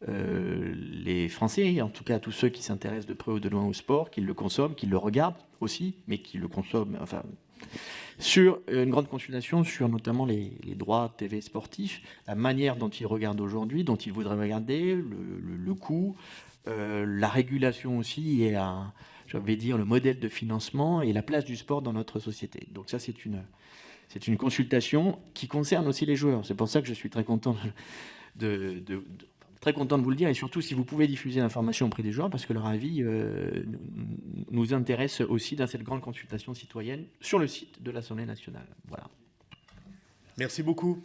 les Français, en tout cas tous ceux qui s'intéressent de près ou de loin au sport, qui le consomment, qui le regardent aussi, mais qui le consomment, enfin, sur une grande consultation sur notamment les droits TV sportifs, la manière dont ils regardent aujourd'hui, dont ils voudraient regarder, le coût, la régulation aussi, et j'avais dire le modèle de financement et la place du sport dans notre société. Donc ça, c'est une consultation qui concerne aussi les joueurs. C'est pour ça que je suis très content très content de vous le dire, et surtout si vous pouvez diffuser l'information auprès des joueurs, parce que leur avis nous intéresse aussi dans cette grande consultation citoyenne sur le site de l'Assemblée nationale. Voilà. Merci beaucoup.